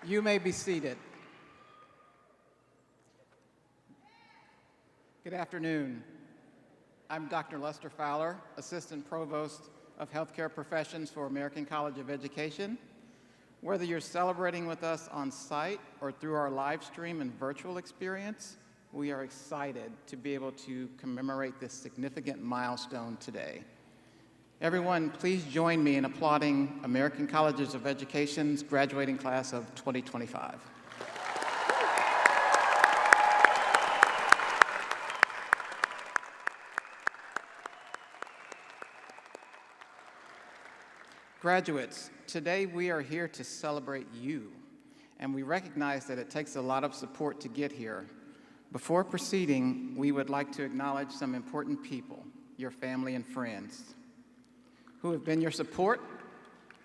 You may be seated. Good afternoon. I'm Dr. Lester Fowler, Assistant Provost of Healthcare Professions for American College of Education. Whether you're celebrating with us on site or through our live stream and virtual experience, we are excited to be able to commemorate this significant milestone today. Everyone, please join me in applauding American Colleges of Education's graduating class of 2025. Graduates, today we are here to celebrate you, and we recognize that it takes a lot of support to get here. Before proceeding, we would like to acknowledge some important people, your family and friends, who have been your support,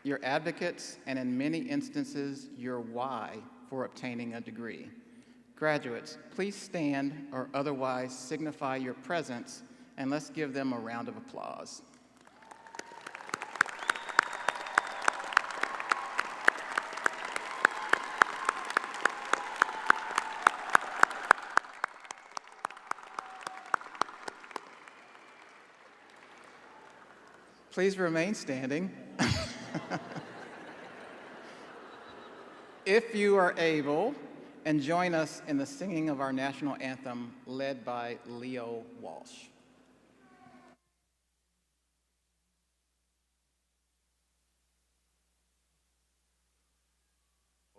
your advocates, and in many instances, your why for obtaining a degree. Graduates, please stand or otherwise signify your presence, and let's give them a round of applause. Please remain standing. If you are able, and join us in the singing of our national anthem led by Leo Walsh.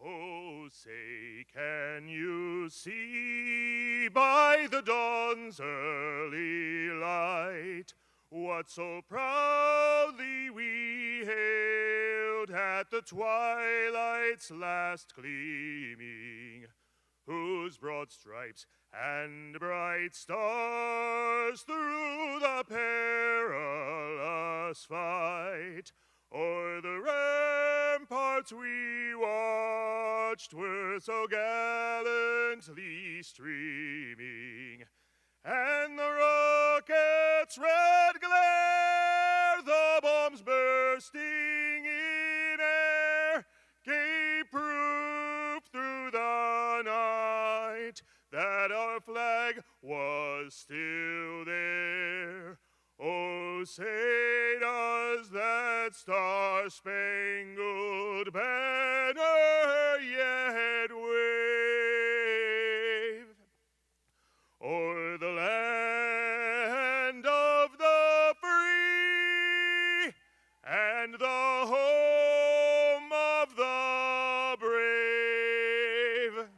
Oh, say, can you see by the dawn's early light what so proudly we hailed at the twilight's last gleaming, whose broad stripes and bright stars through the perilous fight o'er the ramparts we watched were so gallantly streaming, and the rocket's red glare, the bombs bursting in air, gave proof through the night that our flag was still there. Oh, say does that star-spangled banner yet wave o'er the land of the free and the home of the brave?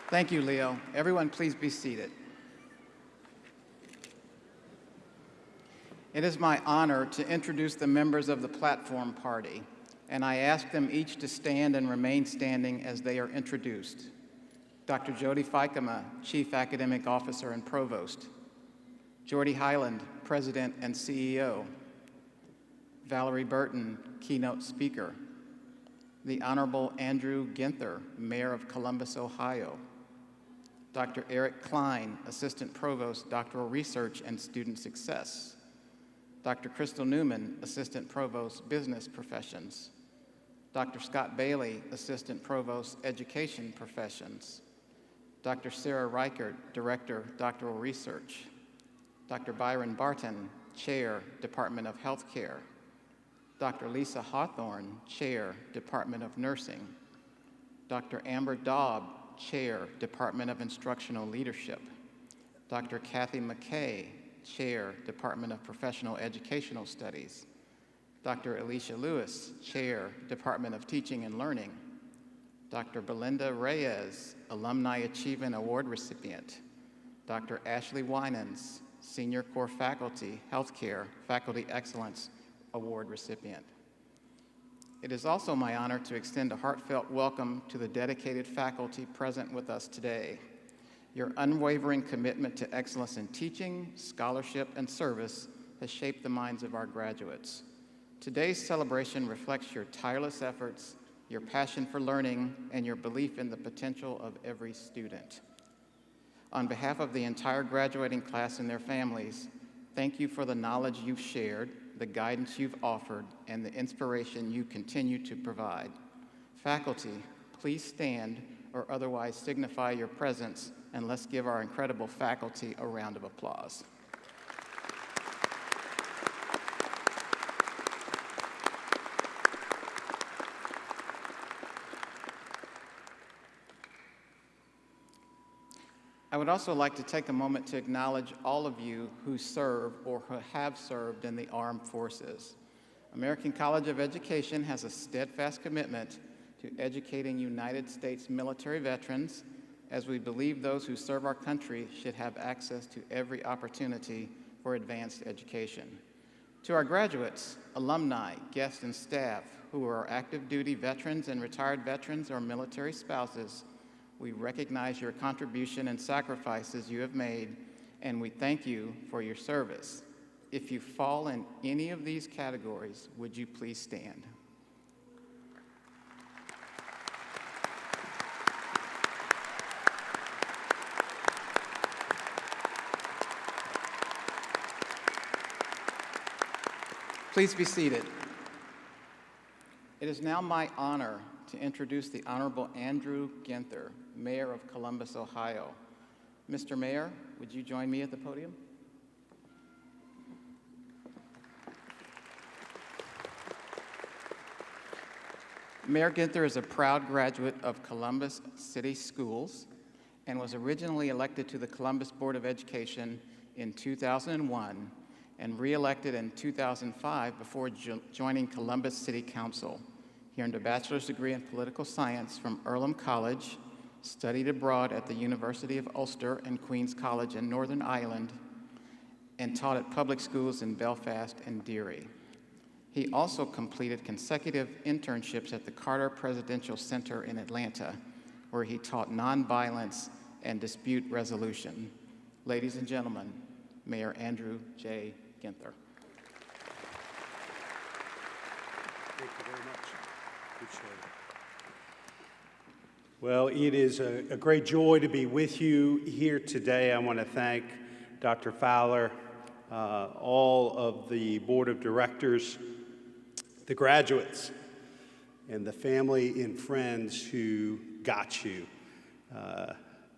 Thank you, Leo. Everyone, please be seated. It is my honor to introduce the members of the platform party, and I ask them each to stand and remain standing as they are introduced. Dr. Jody Fikema, Chief Academic Officer and Provost. Jordy Highland, President and CEO. Valerie Burton, Keynote Speaker. The Honorable Andrew Ginther, Mayor of Columbus, Ohio. Dr. Eric Klein, Assistant Provost, Doctoral Research and Student Success. Dr. Crystal Newman, Assistant Provost, Business Professions. Dr. Scott Bailey, Assistant Provost, Education Professions. Dr. Sarah Reichert, Director, Doctoral Research. Dr. Byron Barton, Chair, Department of Healthcare. Dr. Lisa Hawthorne, Chair, Department of Nursing. Dr. Amber Daub, Chair, Department of Instructional Leadership. Dr. Kathy McKay, Chair, Department of Professional Educational Studies. Dr. Alicia Lewis, Chair, Department of Teaching and Learning. Dr. Belinda Reyes, Alumni Achievement Award recipient. Dr. Ashley Winans, Senior Core Faculty, Healthcare, Faculty Excellence Award recipient. It is also my honor to extend a heartfelt welcome to the dedicated faculty present with us today. Your unwavering commitment to excellence in teaching, scholarship, and service has shaped the minds of our graduates. Today's celebration reflects your tireless efforts, your passion for learning, and your belief in the potential of every student. On behalf of the entire graduating class and their families, thank you for the knowledge you've shared, the guidance you've offered, and the inspiration you continue to provide. Faculty, please stand or otherwise signify your presence, and let's give our incredible faculty a round of applause. I would also like to take a moment to acknowledge all of you who serve or who have served in the armed forces. American College of Education has a steadfast commitment to educating United States military veterans, as we believe those who serve our country should have access to every opportunity for advanced education. To our graduates, alumni, guests, and staff who are active duty veterans and retired veterans or military spouses, we recognize your contribution and sacrifices you have made, and we thank you for your service. If you fall in any of these categories, would you please stand? Please be seated. It is now my honor to introduce the Honorable Andrew Ginther, Mayor of Columbus, Ohio. Mr. Mayor, would you join me at the podium? Mayor Ginther is a proud graduate of Columbus City Schools and was originally elected to the Columbus Board of Education in 2001 and re-elected in 2005 before joining Columbus City Council. He earned a bachelor's degree in political science from Earlham College, studied abroad at the University of Ulster and Queen's College in Northern Ireland, and taught at public schools in Belfast and Derry. He also completed consecutive internships at the Carter Presidential Center in Atlanta, where he taught nonviolence and dispute resolution. Ladies and gentlemen, Mayor Andrew J. Ginther. Thank you very much. Appreciate it. Well, it is a great joy to be with you here today. I want to thank Dr. Fowler, all of the board of directors, the graduates, and the family and friends who got you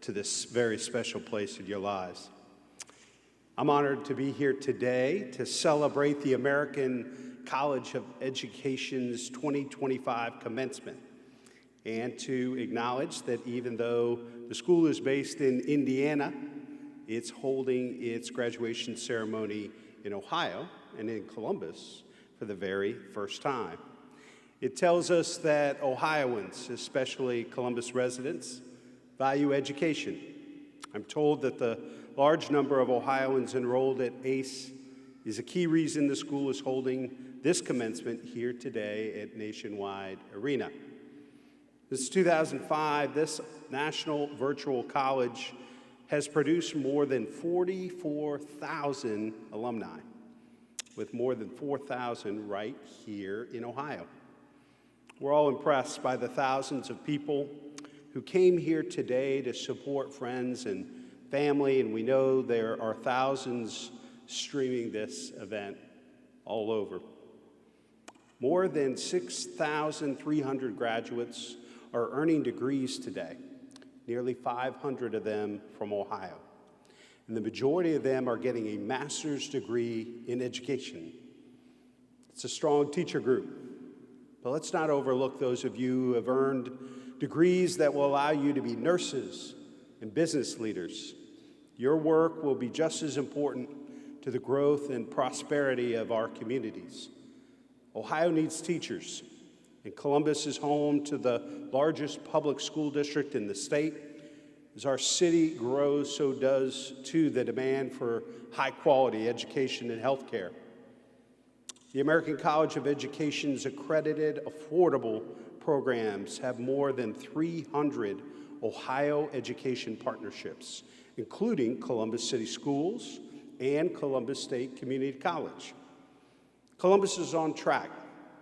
to this very special place in your lives. I'm honored to be here today to celebrate the American College of Education's 2025 commencement, and to acknowledge that even though the school is based in Indiana, it's holding its graduation ceremony in Ohio and in Columbus for the very first time. It tells us that Ohioans, especially Columbus residents, value education. I'm told that the large number of Ohioans enrolled at ACE is a key reason the school is holding this commencement here today at Nationwide Arena. Since 2005, this national virtual college has produced more than 44,000 alumni, with more than 4,000 right here in Ohio. We're all impressed by the thousands of people who came here today to support friends and family, and we know there are thousands streaming this event all over. More than 6,300 graduates are earning degrees today, nearly 500 of them from Ohio. And the majority of them are getting a master's degree in education. It's a strong teacher group, but let's not overlook those of you who have earned degrees that will allow you to be nurses and business leaders. Your work will be just as important to the growth and prosperity of our communities. Ohio needs teachers, and Columbus is home to the largest public school district in the state. As our city grows, so does, too, the demand for high-quality education and health care. The American College of Education's accredited, affordable programs have more than 300 Ohio education partnerships, including Columbus City Schools and Columbus State Community College. Columbus is on track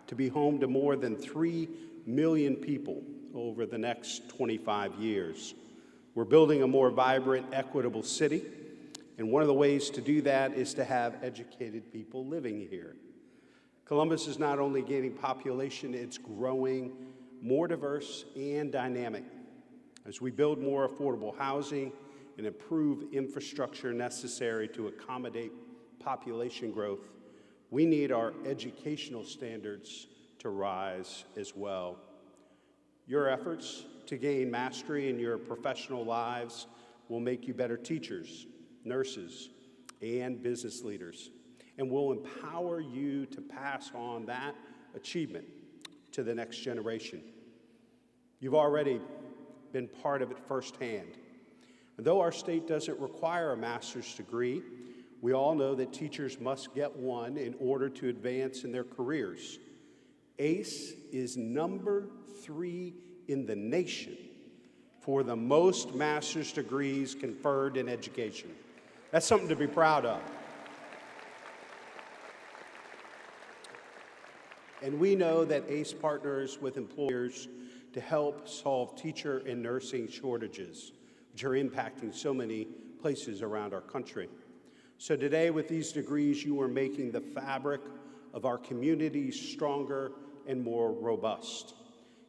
to be home to more than 3 million people over the next 25 years. We're building a more vibrant, equitable city, and one of the ways to do that is to have educated people living here. Columbus is not only gaining population, it's growing more diverse and dynamic. As we build more affordable housing and improve infrastructure necessary to accommodate population growth, we need our educational standards to rise as well. Your efforts to gain mastery in your professional lives will make you better teachers, nurses, and business leaders, and will empower you to pass on that achievement to the next generation. You've already been part of it firsthand. And though our state doesn't require a master's degree, we all know that teachers must get one in order to advance in their careers. ACE is number 3 in the nation for the most master's degrees conferred in education. That's something to be proud of. And we know that ACE partners with employers to help solve teacher and nursing shortages, which are impacting so many places around our country. So today, with these degrees, you are making the fabric of our communities stronger and more robust.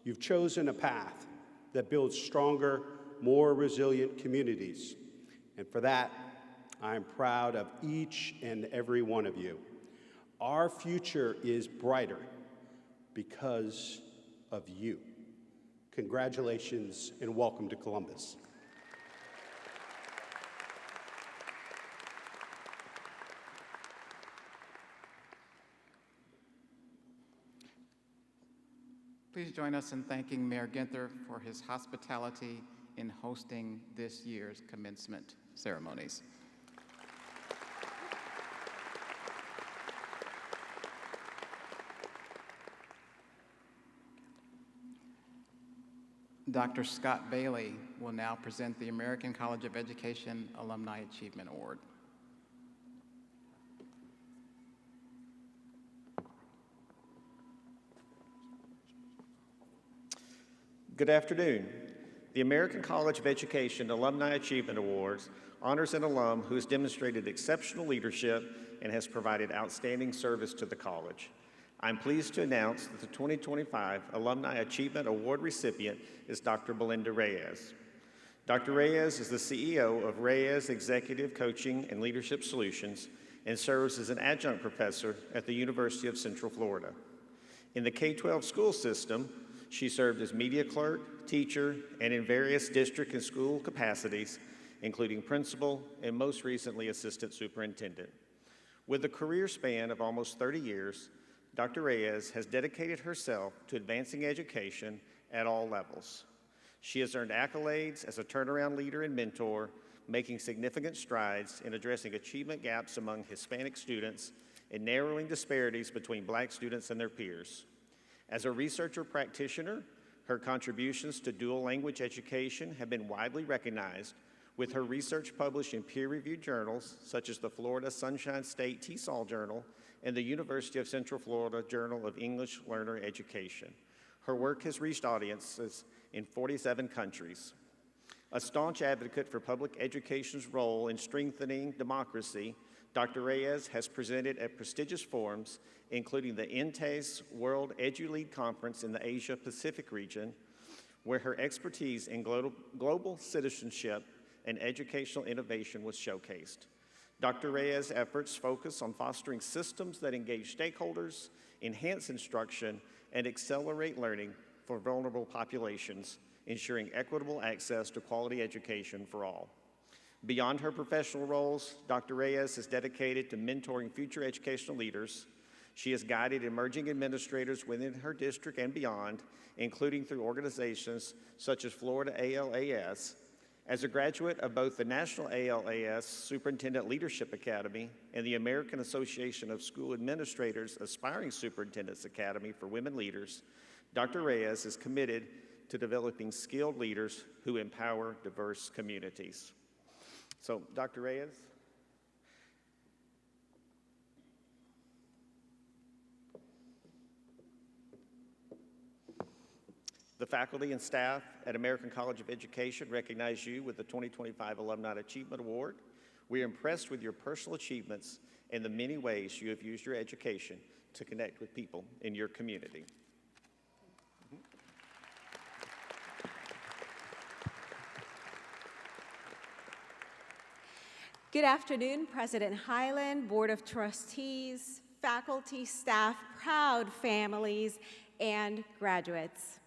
You've chosen a path that builds stronger, more resilient communities. And for that, I am proud of each and every one of you. Our future is brighter because of you. Congratulations and welcome to Columbus. Please join us in thanking Mayor Ginther for his hospitality in hosting this year's commencement ceremonies. Dr. Scott Bailey will now present the American College of Education Alumni Achievement Award. Good afternoon. The American College of Education Alumni Achievement Awards honors an alum who has demonstrated exceptional leadership and has provided outstanding service to the college. I'm pleased to announce that the 2025 Alumni Achievement Award recipient is Dr. Belinda Reyes. Dr. Reyes is the CEO of Reyes Executive Coaching and Leadership Solutions and serves as an adjunct professor at the University of Central Florida. In the K-12 school system, she served as media clerk, teacher, and in various district and school capacities, including principal and most recently assistant superintendent. With a career span of almost 30 years, Dr. Reyes has dedicated herself to advancing education at all levels. She has earned accolades as a turnaround leader and mentor, making significant strides in addressing achievement gaps among Hispanic students and narrowing disparities between Black students and their peers. As a researcher practitioner, her contributions to dual language education have been widely recognized, with her research published in peer-reviewed journals such as the Florida Sunshine State TESOL Journal and the University of Central Florida Journal of English Learner Education. Her work has reached audiences in 47 countries. A staunch advocate for public education's role in strengthening democracy, Dr. Reyes has presented at prestigious forums, including the INTES World EduLead Conference in the Asia-Pacific region, where her expertise in global citizenship and educational innovation was showcased. Dr. Reyes' efforts focus on fostering systems that engage stakeholders, enhance instruction, and accelerate learning for vulnerable populations, ensuring equitable access to quality education for all. Beyond her professional roles, Dr. Reyes is dedicated to mentoring future educational leaders. She has guided emerging administrators within her district and beyond, including through organizations such as Florida ALAS. As a graduate of both the National ALAS Superintendent Leadership Academy and the American Association of School Administrators Aspiring Superintendents Academy for Women Leaders, Dr. Reyes is committed to developing skilled leaders who empower diverse communities. So, Dr. Reyes. The faculty and staff at American College of Education recognize you with the 2025 Alumni Achievement Award. We are impressed with your personal achievements and the many ways you have used your education to connect with people in your community. Good afternoon, President Highland, Board of Trustees, faculty, staff, proud families, and graduates.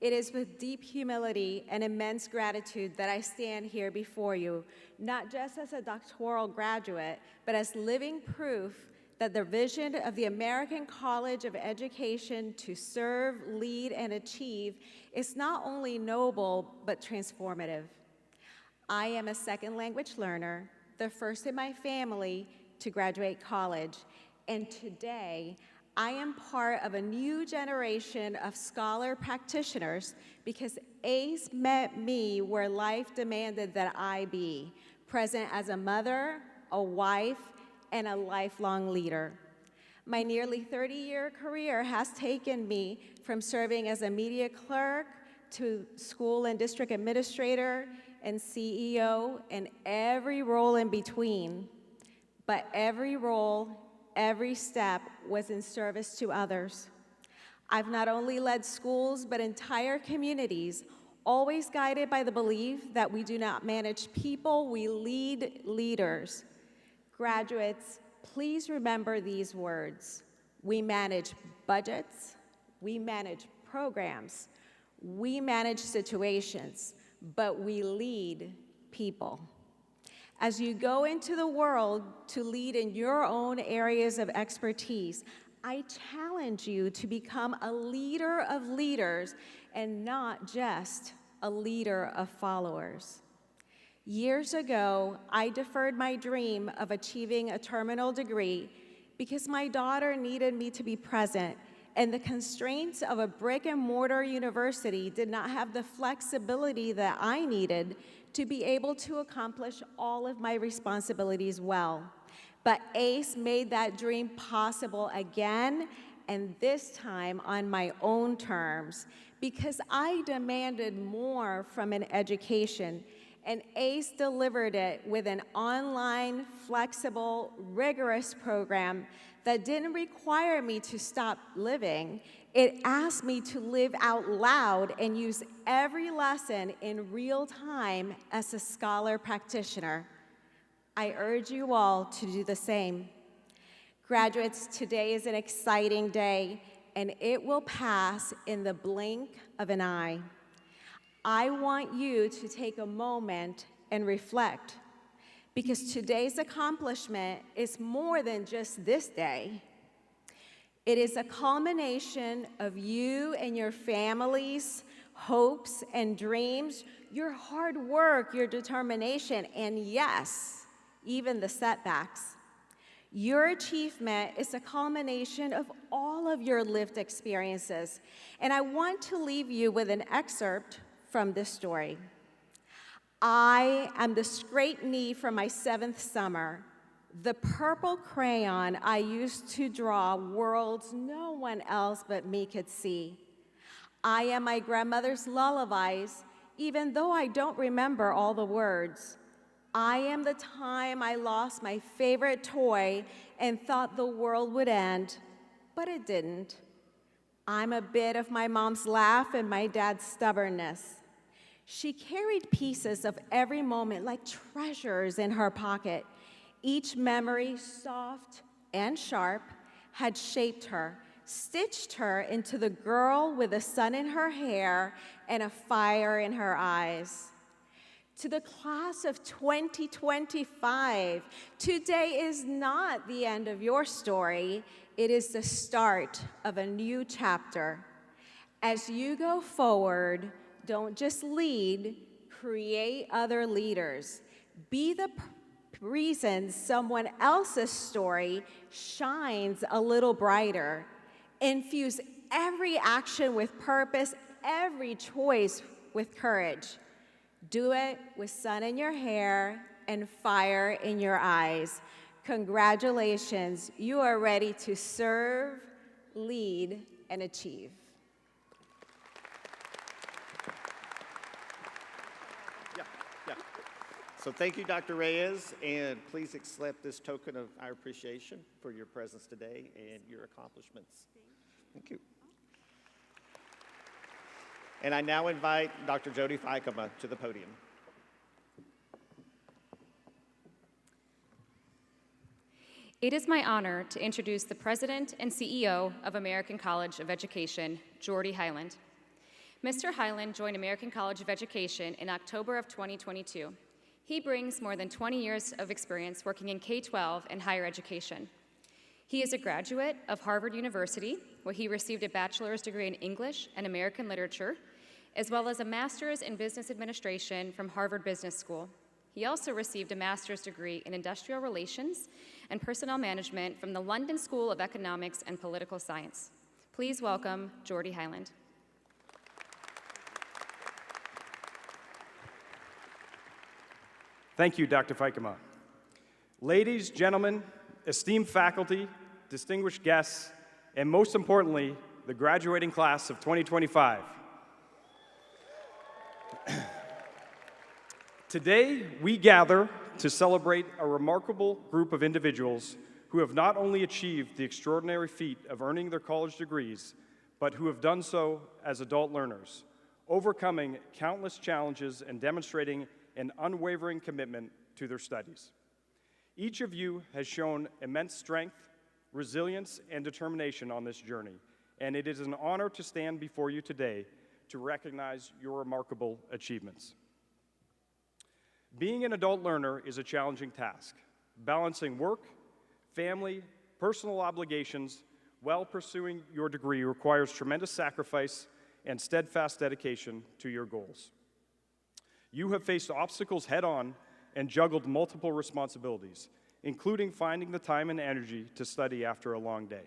It is with deep humility and immense gratitude that I stand here before you, not just as a doctoral graduate, but as living proof that the vision of the American College of Education to serve, lead, and achieve is not only noble, but transformative. I am a second language learner, the first in my family to graduate college, and today I am part of a new generation of scholar practitioners because ACE met me where life demanded that I be, present as a mother, a wife, and a lifelong leader. My nearly 30-year career has taken me from serving as a media clerk to school and district administrator and CEO, and every role in between. But every role, every step was in service to others. I've not only led schools, but entire communities, always guided by the belief that we do not manage people, we lead leaders. Graduates, please remember these words. We manage budgets, we manage programs, we manage situations, but we lead people. As you go into the world to lead in your own areas of expertise, I challenge you to become a leader of leaders and not just a leader of followers. Years ago, I deferred my dream of achieving a terminal degree because my daughter needed me to be present, and the constraints of a brick-and-mortar university did not have the flexibility that I needed to be able to accomplish all of my responsibilities well. But ACE made that dream possible again, and this time on my own terms, because I demanded more from an education, and ACE delivered it with an online, flexible, rigorous program that didn't require me to stop living. It asked me to live out loud and use every lesson in real time as a scholar practitioner. I urge you all to do the same. Graduates, today is an exciting day, and it will pass in the blink of an eye. I want you to take a moment and reflect, because today's accomplishment is more than just this day. It is a culmination of you and your families' hopes and dreams, your hard work, your determination, and yes, even the setbacks. Your achievement is a culmination of all of your lived experiences, and I want to leave you with an excerpt from this story. I am the scraped knee from my 7th summer, the purple crayon I used to draw worlds no one else but me could see. I am my grandmother's lullabies, even though I don't remember all the words. I am the time I lost my favorite toy and thought the world would end, but it didn't. I'm a bit of my mom's laugh and my dad's stubbornness. She carried pieces of every moment like treasures in her pocket. Each memory, soft and sharp, had shaped her, stitched her into the girl with the sun in her hair and a fire in her eyes. To the class of 2025, today is not the end of your story. It is the start of a new chapter. As you go forward, don't just lead, create other leaders. Be the reason someone else's story shines a little brighter. Infuse every action with purpose, every choice with courage. Do it with sun in your hair and fire in your eyes. Congratulations, you are ready to serve, lead, and achieve. So thank you, Dr. Reyes, and please accept this token of our appreciation for your presence today and your accomplishments. Thank you. And I now invite Dr. Jody Fikema to the podium. It is my honor to introduce the President and CEO of American College of Education, Jordy Hyland. Mr. Hyland joined American College of Education in October of 2022. He brings more than 20 years of experience working in K-12 and higher education. He is a graduate of Harvard University, where he received a bachelor's degree in English and American literature, as well as a master's in business administration from Harvard Business School. He also received a master's degree in industrial relations and personnel management from the London School of Economics and Political Science. Please welcome Jordy Hyland. Thank you, Dr. Fikema. Ladies, gentlemen, esteemed faculty, distinguished guests, and most importantly, the graduating class of 2025. Today, we gather to celebrate a remarkable group of individuals who have not only achieved the extraordinary feat of earning their college degrees, but who have done so as adult learners, overcoming countless challenges and demonstrating an unwavering commitment to their studies. Each of you has shown immense strength, resilience, and determination on this journey, and it is an honor to stand before you today to recognize your remarkable achievements. Being an adult learner is a challenging task. Balancing work, family, personal obligations while pursuing your degree requires tremendous sacrifice and steadfast dedication to your goals. You have faced obstacles head-on and juggled multiple responsibilities, including finding the time and energy to study after a long day.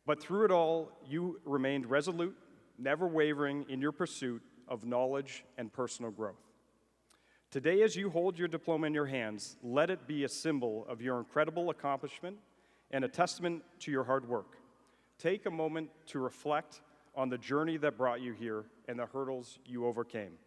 But through it all, you remained resolute, never wavering in your pursuit of knowledge and personal growth. Today, as you hold your diploma in your hands, let it be a symbol of your incredible accomplishment and a testament to your hard work. Take a moment to reflect on the journey that brought you here and the hurdles you overcame.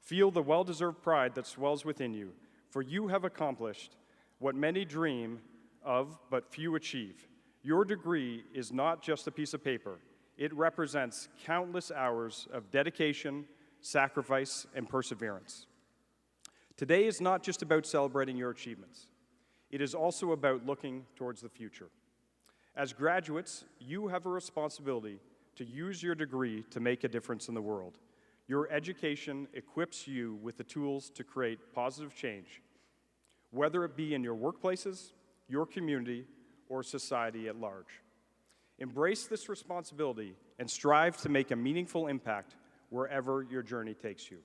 Feel the well-deserved pride that swells within you, for you have accomplished what many dream of but few achieve. Your degree is not just a piece of paper. It represents countless hours of dedication, sacrifice, and perseverance. Today is not just about celebrating your achievements. It is also about looking towards the future. As graduates, you have a responsibility to use your degree to make a difference in the world. Your education equips you with the tools to create positive change, whether it be in your workplaces, your community, or society at large. Embrace this responsibility and strive to make a meaningful impact wherever your journey takes you.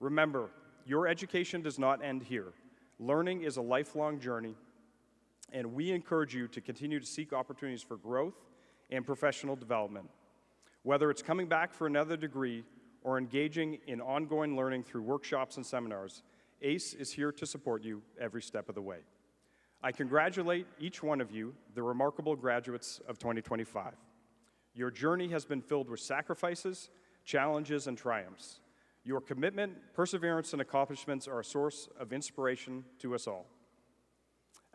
Remember, your education does not end here. Learning is a lifelong journey, and we encourage you to continue to seek opportunities for growth and professional development. Whether it's coming back for another degree or engaging in ongoing learning through workshops and seminars, ACE is here to support you every step of the way. I congratulate each one of you, the remarkable graduates of 2025. Your journey has been filled with sacrifices, challenges, and triumphs. Your commitment, perseverance, and accomplishments are a source of inspiration to us all.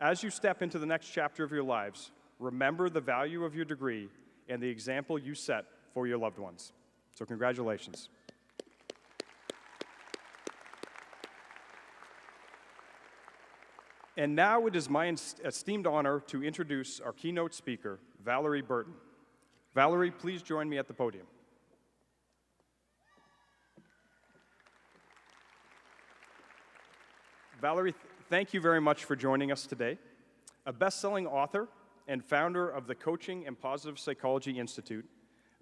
As you step into the next chapter of your lives, remember the value of your degree and the example you set for your loved ones. So congratulations. And now it is my esteemed honor to introduce our keynote speaker, Valerie Burton. Valerie, please join me at the podium. Valerie, thank you very much for joining us today. A best-selling author and founder of the Coaching and Positive Psychology Institute,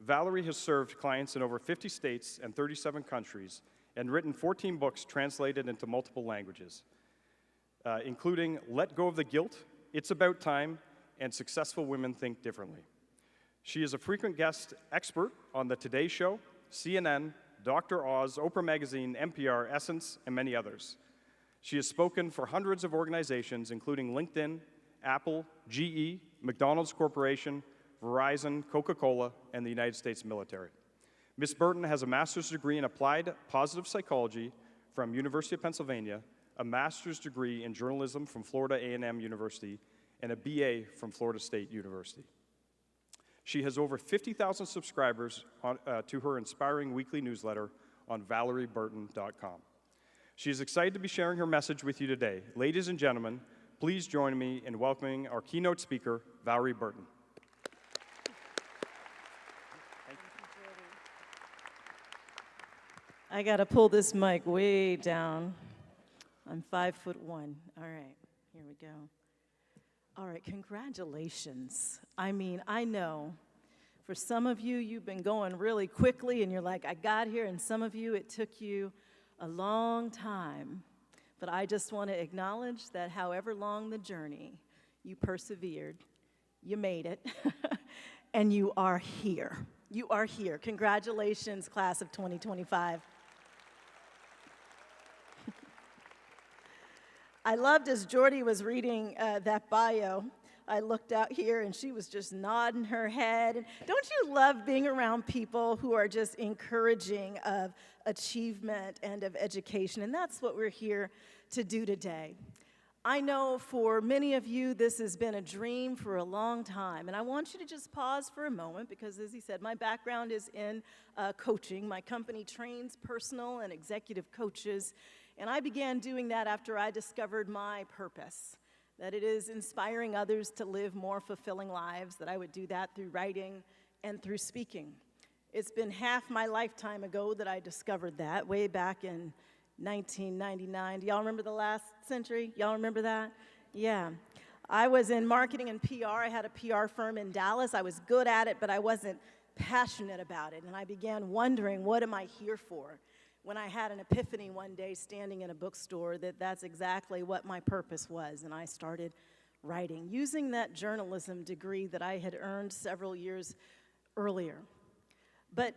Valerie has served clients in over 50 states and 37 countries and written 14 books translated into multiple languages, including Let Go of the Guilt, It's About Time, and Successful Women Think Differently. She is a frequent guest expert on The Today Show, CNN, Dr. Oz, Oprah Magazine, NPR, Essence, and many others. She has spoken for hundreds of organizations, including LinkedIn, Apple, GE, McDonald's Corporation, Verizon, Coca-Cola, and the United States military. Ms. Burton has a master's degree in applied positive psychology from University of Pennsylvania, a master's degree in journalism from Florida A&M University, and a BA from Florida State University. She has over 50,000 subscribers to her inspiring weekly newsletter on ValerieBurton.com. She is excited to be sharing her message with you today. Ladies and gentlemen, please join me in welcoming our keynote speaker, Valerie Burton. I gotta pull this mic way down. I'm 5'1". All right, here we go. All right, congratulations. I mean, I know for some of you, you've been going really quickly and you're like, I got here, and some of you, it took you a long time. But I just want to acknowledge that however long the journey, you persevered, you made it, and you are here. You are here. Congratulations, class of 2025. I loved as Jordy was reading that bio, I looked out here and she was just nodding her head. And don't you love being around people who are just encouraging of achievement and of education? And that's what we're here to do today. I know for many of you, this has been a dream for a long time. And I want you to just pause for a moment because, as he said, my background is in coaching. My company trains personal and executive coaches. And I began doing that after I discovered my purpose, that it is inspiring others to live more fulfilling lives, that I would do that through writing and through speaking. It's been half my lifetime ago that I discovered that, way back in 1999. Do y'all remember the last century? Y'all remember that? Yeah. I was in marketing and PR. I had a PR firm in Dallas. I was good at it, but I wasn't passionate about it. And I began wondering, what am I here for? When I had an epiphany one day standing in a bookstore that that's exactly what my purpose was, and I started writing, using that journalism degree that I had earned several years earlier. But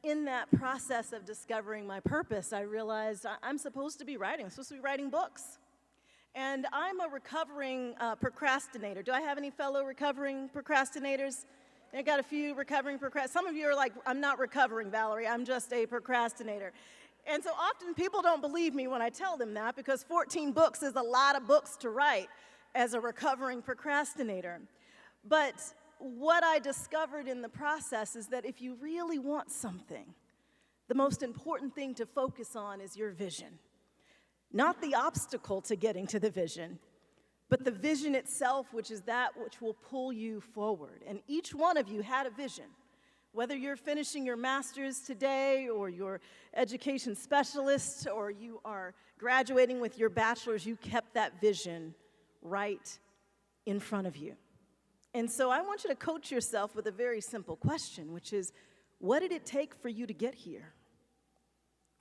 in that process of discovering my purpose, I realized I'm supposed to be writing. I'm supposed to be writing books. And I'm a recovering procrastinator. Do I have any fellow recovering procrastinators? I got a few recovering procrastinators. Some of you are like, I'm not recovering, Valerie. I'm just a procrastinator. And so often people don't believe me when I tell them that because 14 books is a lot of books to write as a recovering procrastinator. But what I discovered in the process is that if you really want something, the most important thing to focus on is your vision. Not the obstacle to getting to the vision, but the vision itself, which is that which will pull you forward. And each one of you had a vision. Whether you're finishing your master's today or your education specialist or you are graduating with your bachelor's, you kept that vision right in front of you. And so I want you to coach yourself with a very simple question, which is, what did it take for you to get here?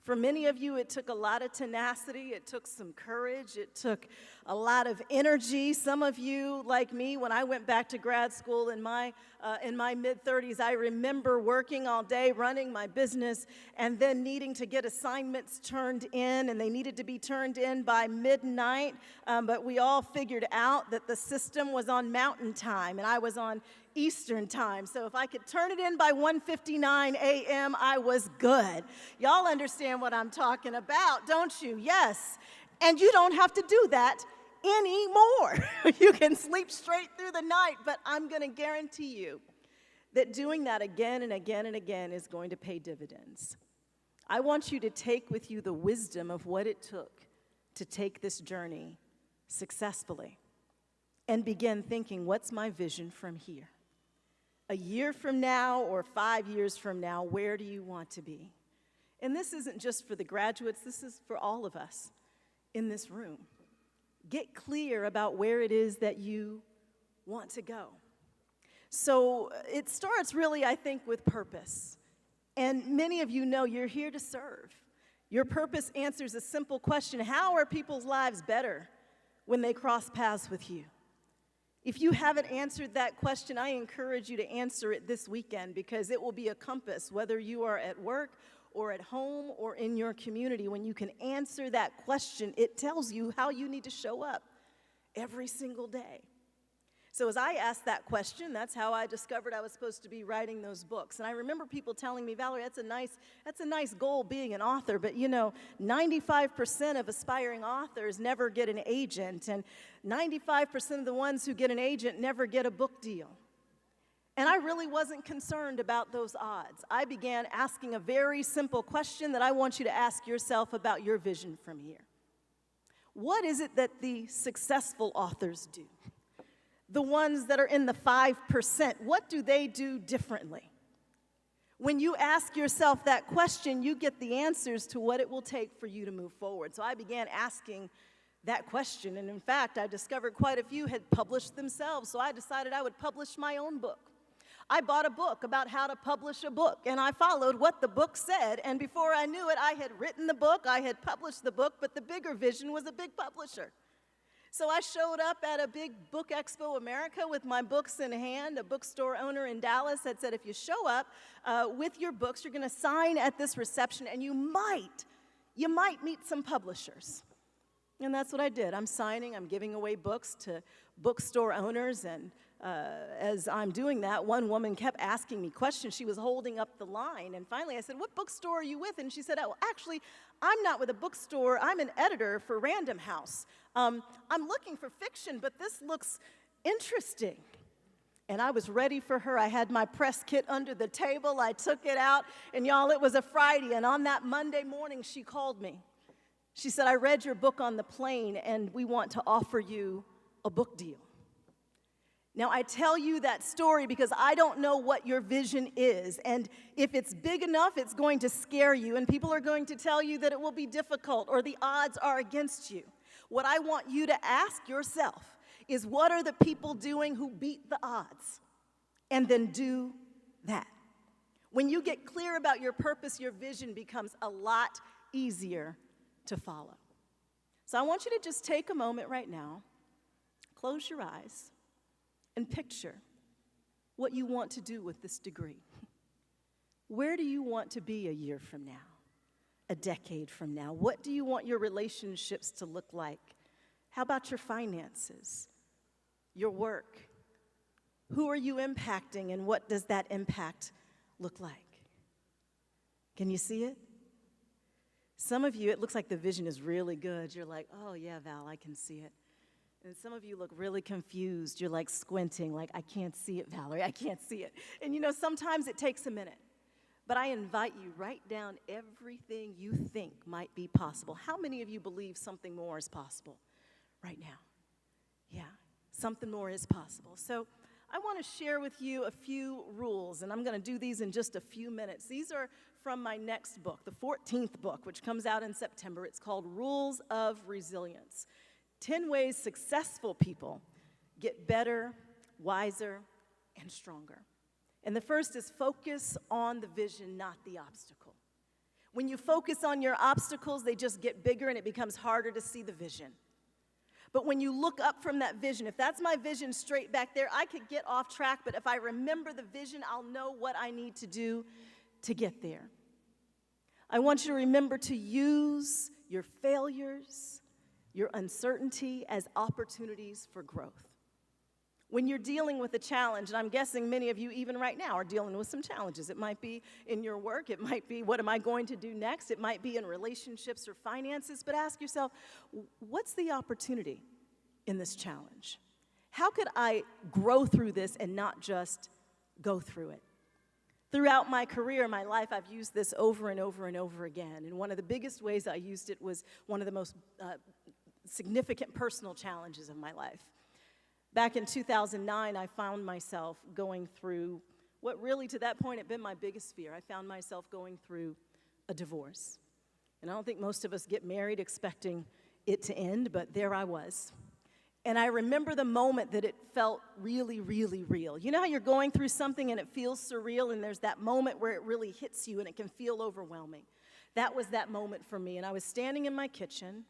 For many of you, it took a lot of tenacity, it took some courage, it took a lot of energy. Some of you, like me, when I went back to grad school in my mid-30s, I remember working all day, running my business, and then needing to get assignments turned in, and they needed to be turned in by midnight, but we all figured out that the system was on Mountain Time, and I was on Eastern Time. So if I could turn it in by 1:59 a.m., I was good. Y'all understand what I'm talking about, don't you? Yes. And you don't have to do that anymore. You can sleep straight through the night, but I'm going to guarantee you that doing that again and again and again is going to pay dividends. I want you to take with you the wisdom of what it took to take this journey successfully and begin thinking, what's my vision from here? A year from now or 5 years from now, where do you want to be? And this isn't just for the graduates, this is for all of us in this room. Get clear about where it is that you want to go. So it starts really, I think, with purpose. And many of you know you're here to serve. Your purpose answers a simple question: how are people's lives better when they cross paths with you? If you haven't answered that question, I encourage you to answer it this weekend because it will be a compass, whether you are at work or at home or in your community. When you can answer that question, it tells you how you need to show up every single day. So as I asked that question, that's how I discovered I was supposed to be writing those books. And I remember people telling me, Valerie, that's a nice goal, being an author, but 95% of aspiring authors never get an agent, and 95% of the ones who get an agent never get a book deal. And I really wasn't concerned about those odds. I began asking a very simple question that I want you to ask yourself about your vision from here. What is it that the successful authors do? The ones that are in the 5%, what do they do differently? When you ask yourself that question, you get the answers to what it will take for you to move forward. So I began asking that question, and in fact, I discovered quite a few had published themselves, so I decided I would publish my own book. I bought a book about how to publish a book, and I followed what the book said, and before I knew it, I had written the book, I had published the book, but the bigger vision was a big publisher. So I showed up at a big Book Expo America with my books in hand. A bookstore owner in Dallas had said, if you show up with your books, you're going to sign at this reception, and you might meet some publishers. And that's what I did. I'm signing, I'm giving away books to bookstore owners, and as I'm doing that, one woman kept asking me questions. She was holding up the line, and finally I said, what bookstore are you with? And she said, oh, actually, I'm not with a bookstore. I'm an editor for Random House. I'm looking for fiction, but this looks interesting. And I was ready for her. I had my press kit under the table. I took it out, and y'all, it was a Friday, and on that Monday morning, she called me. She said, I read your book on the plane, and we want to offer you a book deal. Now, I tell you that story because I don't know what your vision is, and if it's big enough, it's going to scare you, and people are going to tell you that it will be difficult or the odds are against you. What I want you to ask yourself is, what are the people doing who beat the odds? And then do that. When you get clear about your purpose, your vision becomes a lot easier to follow. So I want you to just take a moment right now, close your eyes, and picture what you want to do with this degree. Where do you want to be a year from now, a decade from now? What do you want your relationships to look like? How about your finances, your work? Who are you impacting, and what does that impact look like? Can you see it? Some of you, it looks like the vision is really good. You're like, oh yeah, Val, I can see it. And some of you look really confused. You're like squinting, like, I can't see it, Valerie, I can't see it. And sometimes it takes a minute. But I invite you, write down everything you think might be possible. How many of you believe something more is possible right now? Yeah, something more is possible. So I want to share with you a few rules, and I'm going to do these in just a few minutes. These are from my next book, the 14th book, which comes out in September. It's called Rules of Resilience. 10 ways successful people get better, wiser, and stronger. And the first is focus on the vision, not the obstacle. When you focus on your obstacles, they just get bigger and it becomes harder to see the vision. But when you look up from that vision, if that's my vision straight back there, I could get off track, but if I remember the vision, I'll know what I need to do to get there. I want you to remember to use your failures, your uncertainty as opportunities for growth. When you're dealing with a challenge, and I'm guessing many of you even right now are dealing with some challenges. It might be in your work, it might be what am I going to do next, it might be in relationships or finances, but ask yourself, what's the opportunity in this challenge? How could I grow through this and not just go through it? Throughout my career, my life, I've used this over and over and over again, and one of the biggest ways I used it was one of the most significant personal challenges of my life. Back in 2009, I found myself going through what really to that point had been my biggest fear. I found myself going through a divorce. And I don't think most of us get married expecting it to end, but there I was. And I remember the moment that it felt really, really real. You know how you're going through something and it feels surreal, and there's that moment where it really hits you and it can feel overwhelming. That was that moment for me. And I was standing in my kitchen.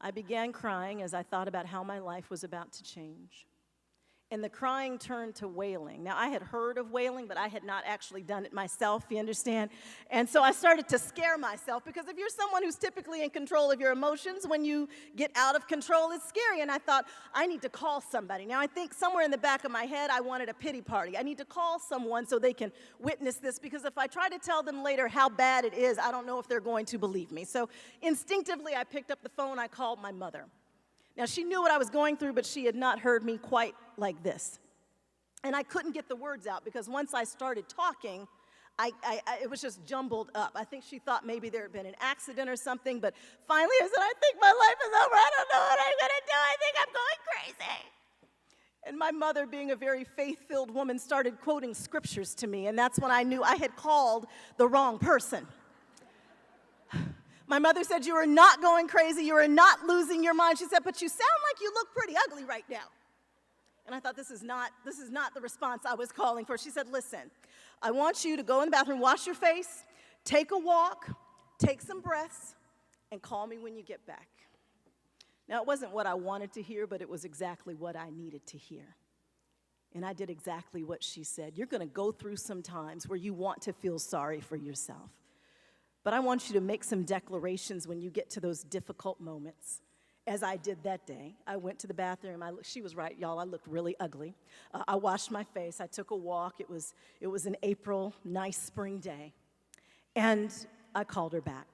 I began crying as I thought about how my life was about to change. and the crying turned to wailing. Now, I had heard of wailing, but I had not actually done it myself, you understand? And so I started to scare myself, because if you're someone who's typically in control of your emotions, when you get out of control, it's scary. And I thought, I need to call somebody. Now, I think somewhere in the back of my head, I wanted a pity party. I need to call someone so they can witness this, because if I try to tell them later how bad it is, I don't know if they're going to believe me. So instinctively, I picked up the phone, I called my mother. Now, she knew what I was going through, but she had not heard me quite like this. And I couldn't get the words out, because once I started talking, it was just jumbled up. I think she thought maybe there had been an accident or something, but finally I said, I think my life is over. I don't know what I'm going to do. I think I'm going crazy. And my mother, being a very faith-filled woman, started quoting scriptures to me, and that's when I knew I had called the wrong person. My mother said, you are not going crazy, you are not losing your mind. She said, but you sound like you look pretty ugly right now. And I thought, this is not the response I was calling for. She said, listen, I want you to go in the bathroom, wash your face, take a walk, take some breaths, and call me when you get back. Now, it wasn't what I wanted to hear, but it was exactly what I needed to hear. And I did exactly what she said. You're going to go through some times where you want to feel sorry for yourself. But I want you to make some declarations when you get to those difficult moments. As I did that day, I went to the bathroom. She was right, y'all. I looked really ugly. I washed my face. I took a walk. It was an April, nice spring day. And I called her back.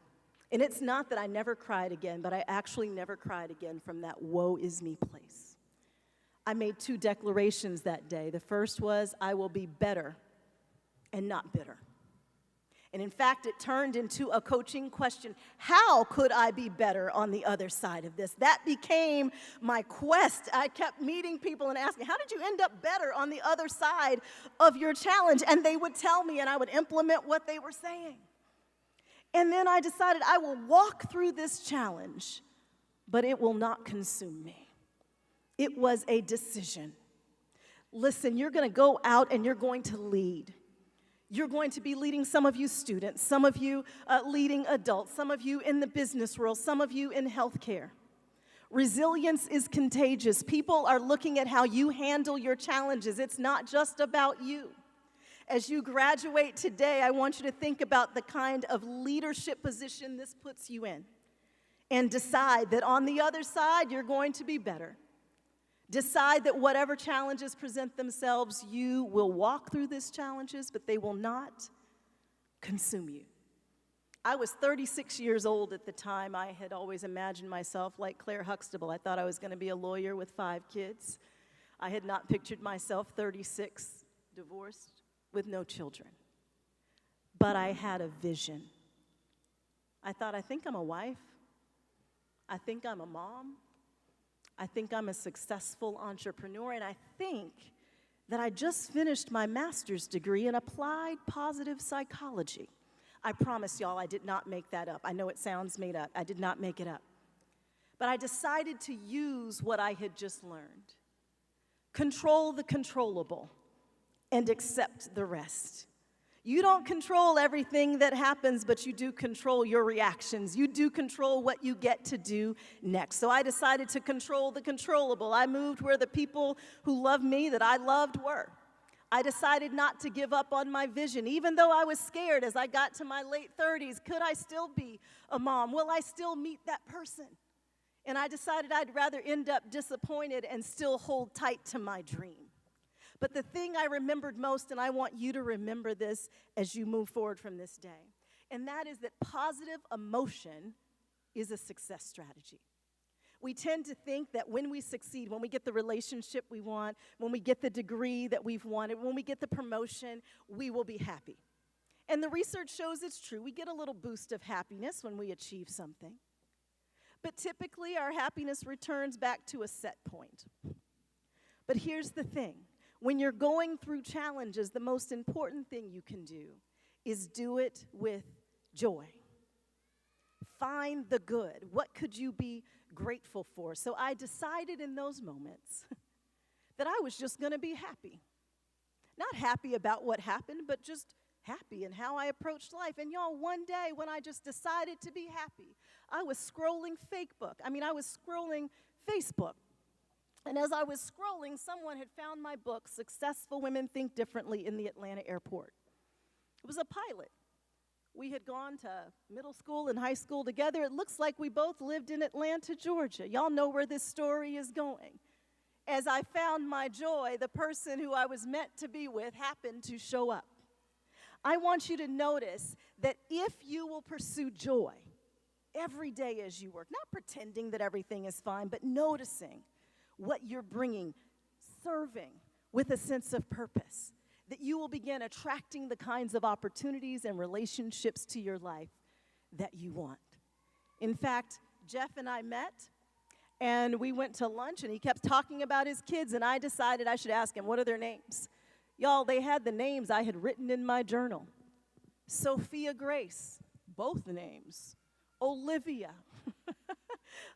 And it's not that I never cried again, but I actually never cried again from that woe is me place. I made 2 declarations that day. The first was, I will be better and not bitter. And in fact, it turned into a coaching question. How could I be better on the other side of this? That became my quest. I kept meeting people and asking, how did you end up better on the other side of your challenge? And they would tell me, and I would implement what they were saying. And then I decided I will walk through this challenge, but it will not consume me. It was a decision. Listen, you're going to go out and you're going to lead. You're going to be leading, some of you students, some of you leading adults, some of you in the business world, some of you in healthcare. Resilience is contagious. People are looking at how you handle your challenges. It's not just about you. As you graduate today, I want you to think about the kind of leadership position this puts you in, and decide that on the other side, you're going to be better. Decide that whatever challenges present themselves, you will walk through these challenges, but they will not consume you. I was 36 years old at the time. I had always imagined myself like Claire Huxtable. I thought I was going to be a lawyer with 5 kids. I had not pictured myself 36, divorced, with no children. But I had a vision. I thought, I think I'm a wife. I think I'm a mom. I think I'm a successful entrepreneur, and I think that I just finished my master's degree in applied positive psychology. I promise y'all I did not make that up. I know it sounds made up. I did not make it up. But I decided to use what I had just learned. Control the controllable and accept the rest. You don't control everything that happens, but you do control your reactions. You do control what you get to do next. So I decided to control the controllable. I moved where the people who loved me, that I loved, were. I decided not to give up on my vision, even though I was scared as I got to my late 30s. Could I still be a mom? Will I still meet that person? And I decided I'd rather end up disappointed and still hold tight to my dream. But the thing I remembered most, and I want you to remember this as you move forward from this day, and that is that positive emotion is a success strategy. We tend to think that when we succeed, when we get the relationship we want, when we get the degree that we've wanted, when we get the promotion, we will be happy. And the research shows it's true. We get a little boost of happiness when we achieve something. But typically, our happiness returns back to a set point. But here's the thing. When you're going through challenges, the most important thing you can do is do it with joy. Find the good. What could you be grateful for? So I decided in those moments that I was just going to be happy. Not happy about what happened, but just happy in how I approached life. And y'all, one day when I just decided to be happy, I was scrolling Facebook. I was scrolling Facebook. And as I was scrolling, someone had found my book, Successful Women Think Differently in the Atlanta Airport. It was a pilot. We had gone to middle school and high school together. It looks like we both lived in Atlanta, Georgia. Y'all know where this story is going. As I found my joy, the person who I was meant to be with happened to show up. I want you to notice that if you will pursue joy every day as you work, not pretending that everything is fine, but noticing what you're bringing, serving with a sense of purpose, that you will begin attracting the kinds of opportunities and relationships to your life that you want. In fact, Jeff and I met, and we went to lunch, and he kept talking about his kids, and I decided I should ask him, what are their names? Y'all, they had the names I had written in my journal. Sophia Grace, both names. Olivia.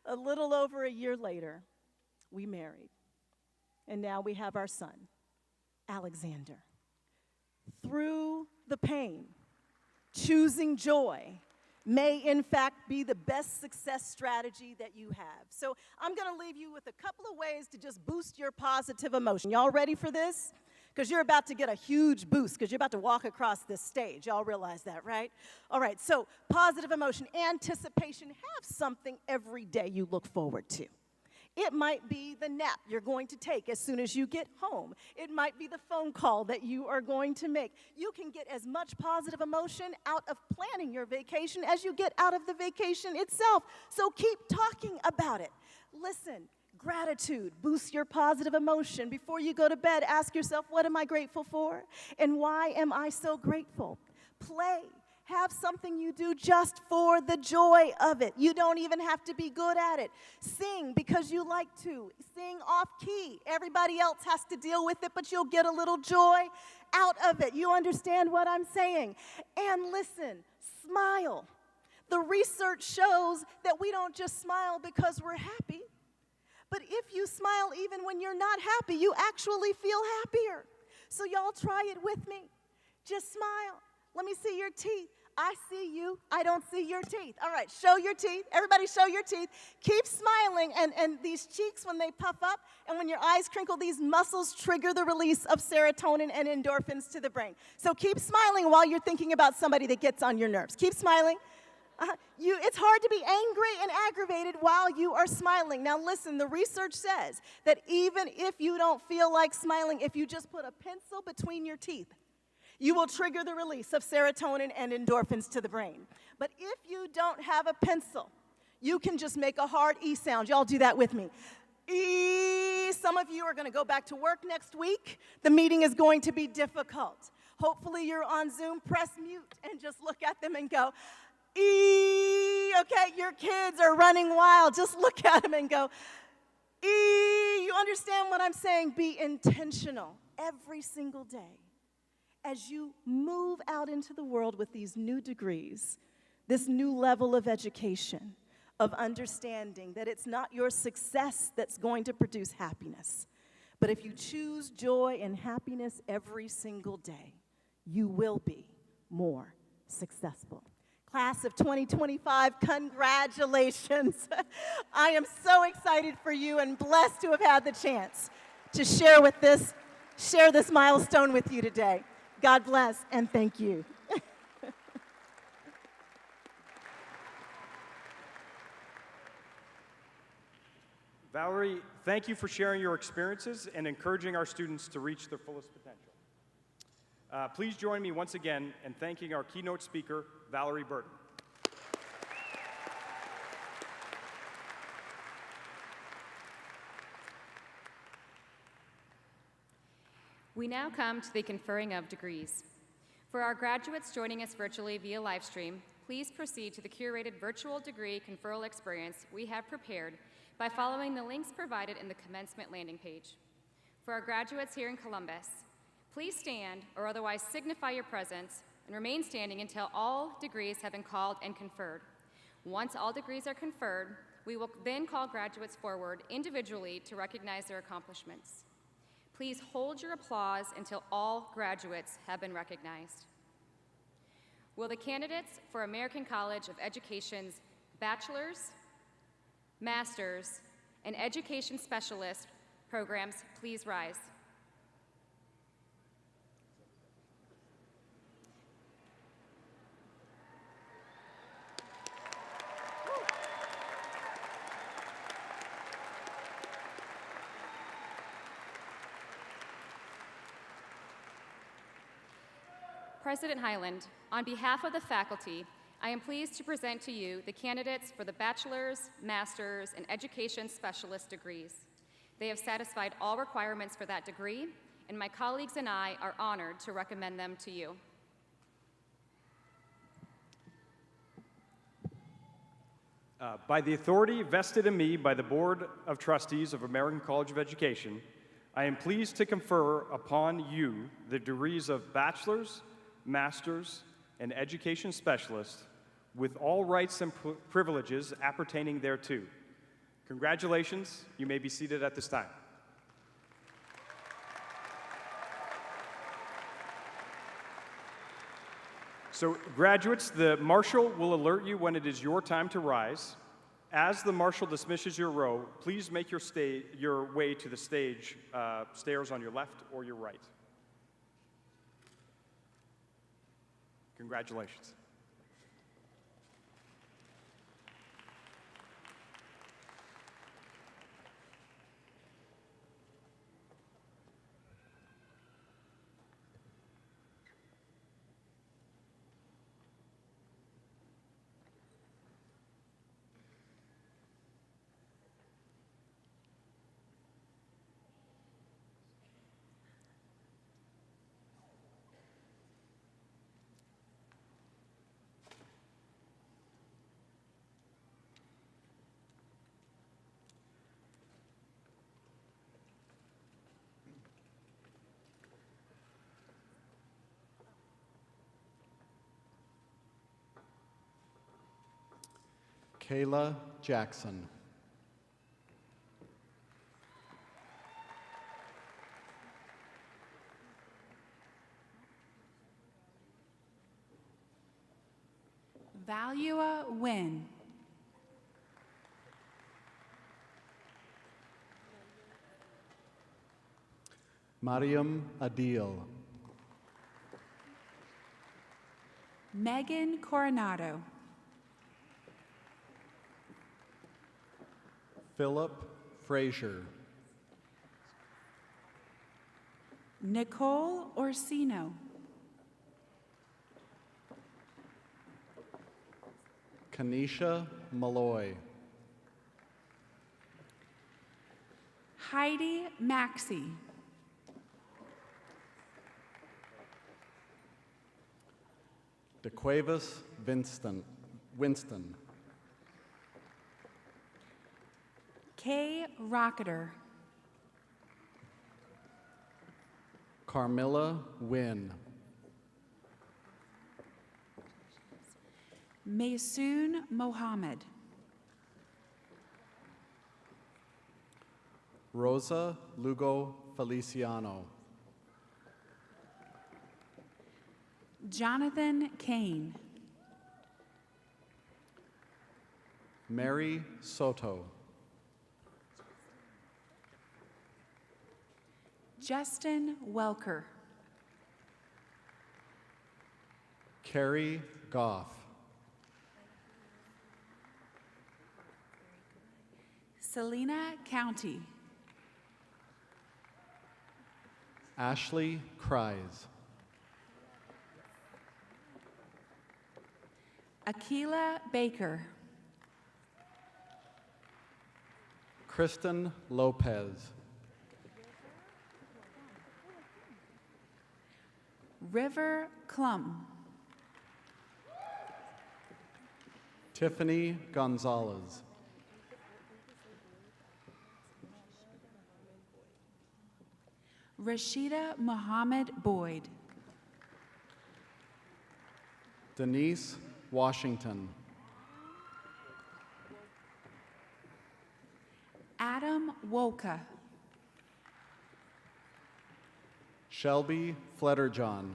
A little over a year later, we married. And now we have our son, Alexander. Through the pain, choosing joy may in fact be the best success strategy that you have. So I'm going to leave you with a couple of ways to just boost your positive emotion. Y'all ready for this? Because you're about to get a huge boost because you're about to walk across this stage. Y'all realize that, right? All right, so positive emotion, anticipation. Have something every day you look forward to. It might be the nap you're going to take as soon as you get home. It might be the phone call that you are going to make. You can get as much positive emotion out of planning your vacation as you get out of the vacation itself. So keep talking about it. Listen, gratitude boosts your positive emotion. Before you go to bed, ask yourself, what am I grateful for? And why am I so grateful? Play. Have something you do just for the joy of it. You don't even have to be good at it. Sing because you like to. Sing off key. Everybody else has to deal with it, but you'll get a little joy out of it. You understand what I'm saying? And listen, smile. The research shows that we don't just smile because we're happy, but if you smile even when you're not happy, you actually feel happier. So y'all try it with me. Just smile. Let me see your teeth. I see you. I don't see your teeth. All right, show your teeth. Everybody show your teeth. Keep smiling. And these cheeks, when they puff up and when your eyes crinkle, these muscles trigger the release of serotonin and endorphins to the brain. So keep smiling while you're thinking about somebody that gets on your nerves. Keep smiling. It's hard to be angry and aggravated while you are smiling. Now listen, the research says that even if you don't feel like smiling, if you just put a pencil between your teeth, you will trigger the release of serotonin and endorphins to the brain. But if you don't have a pencil, you can just make a hard E sound. Y'all do that with me. E. Some of you are going to go back to work next week. The meeting is going to be difficult. Hopefully you're on Zoom. Press mute and just look at them and go, E. Okay, your kids are running wild. Just look at them and go, E. You understand what I'm saying? Be intentional every single day. As you move out into the world with these new degrees, this new level of education, of understanding that it's not your success that's going to produce happiness, but if you choose joy and happiness every single day, you will be more successful. Class of 2025, congratulations. I am so excited for you and blessed to have had the chance to share this milestone with you today. God bless and thank you. Valerie, thank you for sharing your experiences and encouraging our students to reach their fullest potential. Please join me once again in thanking our keynote speaker, Valerie Burton. We now come to the conferring of degrees. For our graduates joining us virtually via live stream, please proceed to the curated virtual degree conferral experience we have prepared by following the links provided in the commencement landing page. For our graduates here in Columbus, please stand or otherwise signify your presence and remain standing until all degrees have been called and conferred. Once all degrees are conferred, we will then call graduates forward individually to recognize their accomplishments. Please hold your applause until all graduates have been recognized. Will the candidates for American College of Education's Bachelor's, Master's, and Education Specialist Programs, please rise. President Highland, on behalf of the faculty, I am pleased to present to you the candidates for the bachelor's, master's, and education specialist degrees. They have satisfied all requirements for that degree, and my colleagues and I are honored to recommend them to you. By the authority vested in me by the Board of Trustees of American College of Education, I am pleased to confer upon you the degrees of bachelor's, master's, and education specialist with all rights and privileges appertaining thereto. Congratulations. You may be seated at this time. So, graduates, the marshal will alert you when it is your time to rise. As the marshal dismisses your row, please make your way to the stage, stairs on your left or your right. Congratulations. Kayla Jackson. Valua Win. Mariam Adil. Megan Coronado. Philip Frazier. Nicole Orsino. Kanisha Malloy. Heidi Maxey. DeQuavis Winston. Kay Rocketer. Carmilla Wynn. Maysoon Mohammed. Rosa Lugo Feliciano. Jonathan Kane. Mary Soto. Justin Welker. Carrie Goff. Selena County. Ashley Cries. Akila Baker. Kristen Lopez. River Klum. Tiffany Gonzalez. Rashida Muhammad Boyd. Denise Washington. Adam Woka. Shelby Flederjohn.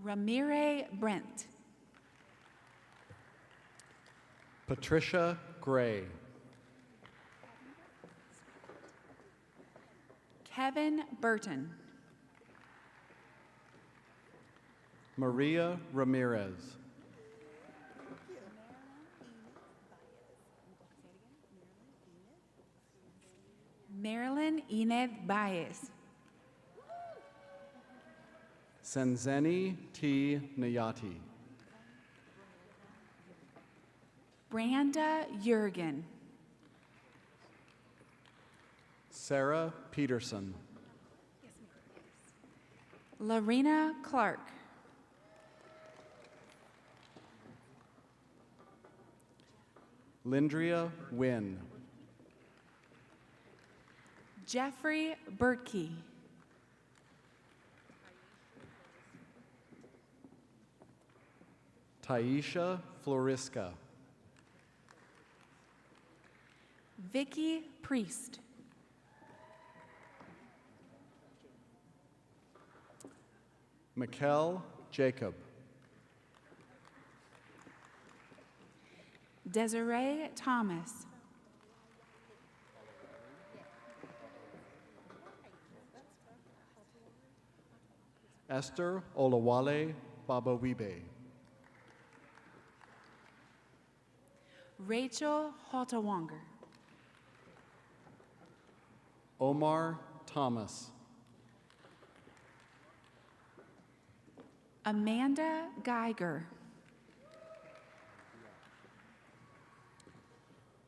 Ramire Brent. Patricia Gray. Kevin Burton. Maria Ramirez. Marilyn Enid Baez. Senzeni T. Nayati. Branda Jurgen. Sarah Peterson. Lorena Clark. Lindria Wynn. Jeffrey Bertkey. Taisha Floriska. Vicky Priest. Mikkel Jacob. Desiree Thomas. Esther Olawale Babawibe. Rachel Haltawanger. Omar Thomas. Amanda Geiger.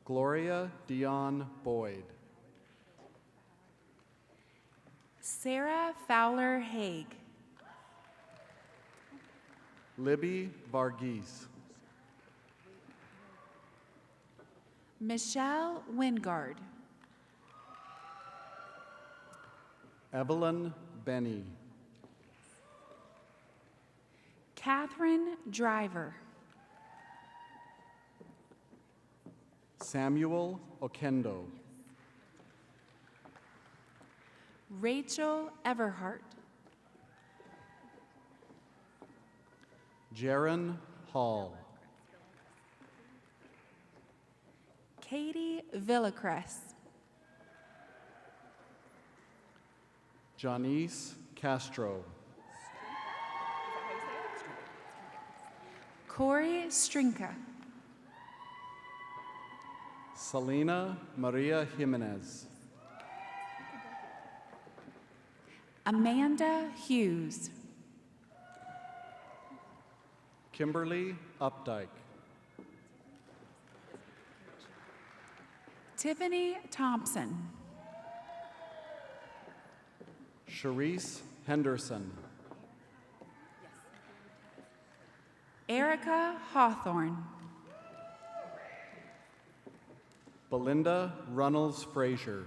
Gloria Dion Boyd. Sarah Fowler Haig. Libby Varghese. Michelle Wingard. Evelyn Benny. Catherine Driver. Samuel Okendo. Rachel Everhart. Jaron Hall. Katie Villacrest. Janice Castro. Corey Strinka. Selena Maria Jimenez. Amanda Hughes. Kimberly Updike. Tiffany Thompson. Sharice Henderson. Erica Hawthorne. Belinda Runnels Frazier.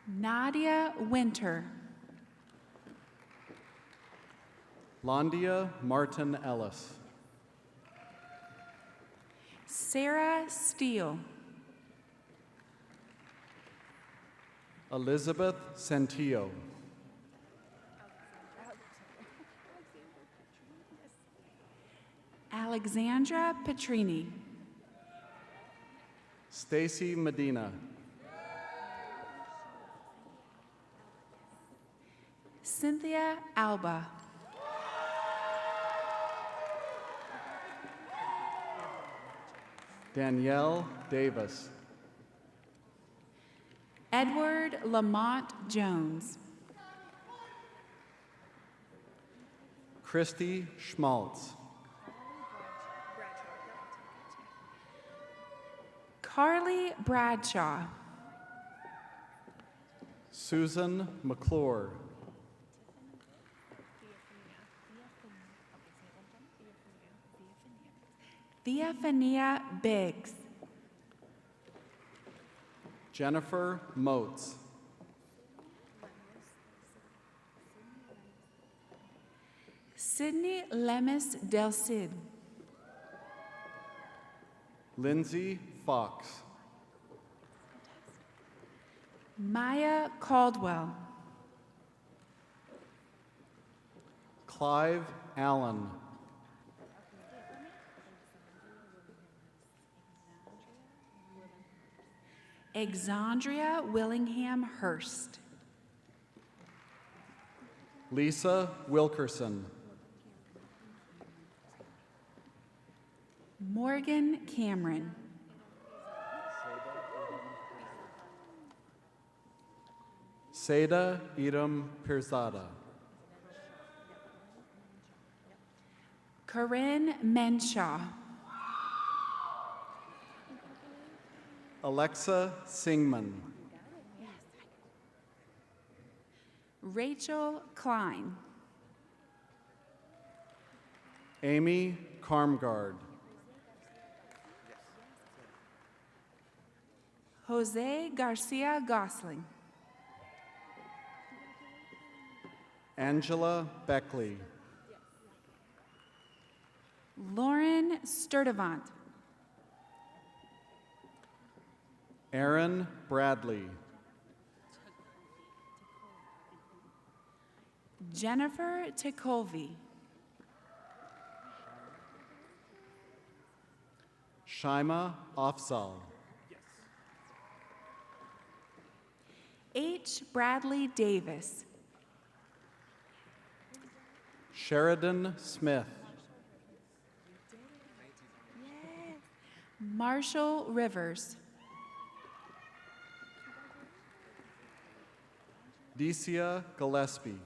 Nadia Winter. Londia Martin Ellis. Sarah Steele. Elizabeth Santillo. Alexandra Petrini. Stacy Medina. Cynthia Alba. Danielle Davis. Edward Lamont Jones. Christy Schmaltz. Carly Bradshaw. Susan McClure. Theophania Biggs. Jennifer Motes. Sydney Lemus Del Cid. Lindsay Fox. Maya Caldwell. Clive Allen. Exandria Willingham Hurst. Lisa Wilkerson. Morgan Cameron. Seda Edom Pirzada. Corinne Menshaw. Alexa Singman. Rachel Klein. Amy Carmgard. Jose Garcia Gosling. Angela Beckley. Lauren Sturdivant. Aaron Bradley. Jennifer Tekolvi. Shaima Afzal. H. Bradley Davis. Sheridan Smith. Marshall Rivers. Decia Gillespie.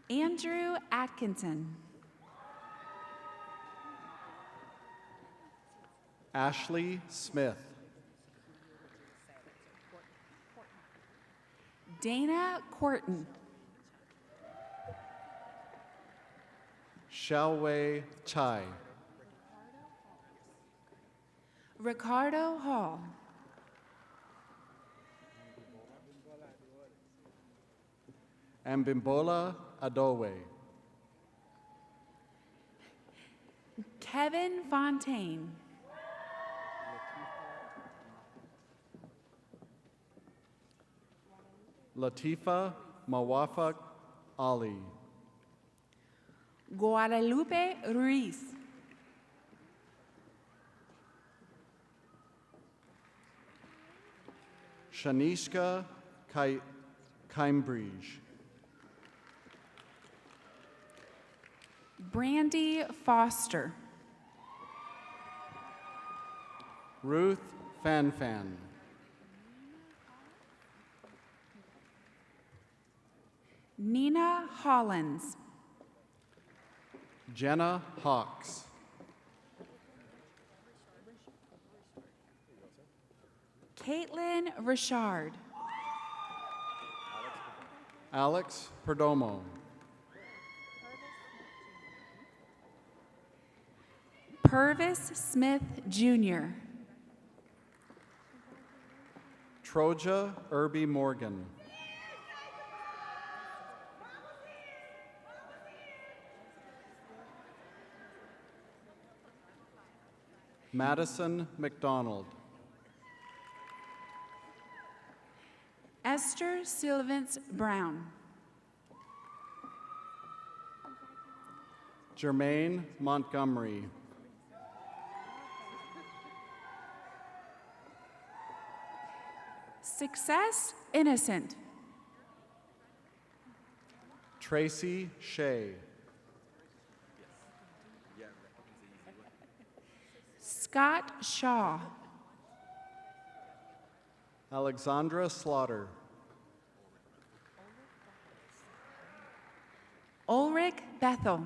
Andrew Atkinson. Ashley Smith. Dana Quarton. Xiaowei Chai. Ricardo Hall. Ambimbola Adowe. Kevin Fontaine. Latifa Mawafaq Ali. Guadalupe Ruiz. Shanishka Cambridge. Brandy Foster. Ruth Fanfan. Nina Hollins. Jenna Hawks. Caitlin Richard. Alex Perdomo. Purvis Smith Jr. Troja Irby Morgan. Madison McDonald. Esther Sylvance Brown. Jermaine Montgomery. Success Innocent. Tracy Shea. Scott Shaw. Alexandra Slaughter. Ulrich Bethel.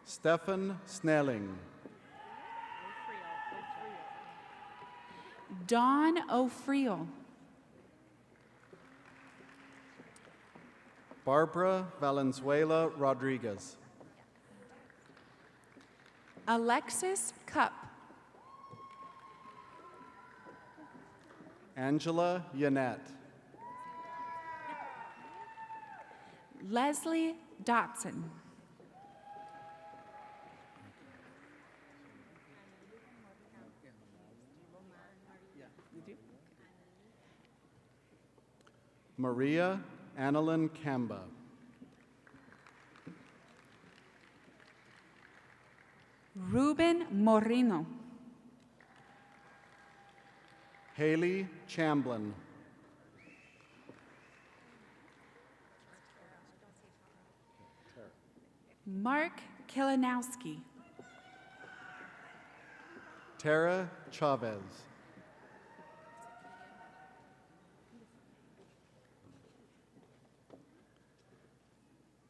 Stefan Snelling. Dawn O'Friel. Barbara Valenzuela Rodriguez. Alexis Cup. Angela Yannette. Leslie Dotson. Maria Annalyn Kamba. Ruben Moreno. Haley Chamblin. Mark Kilanowski. Tara Chavez.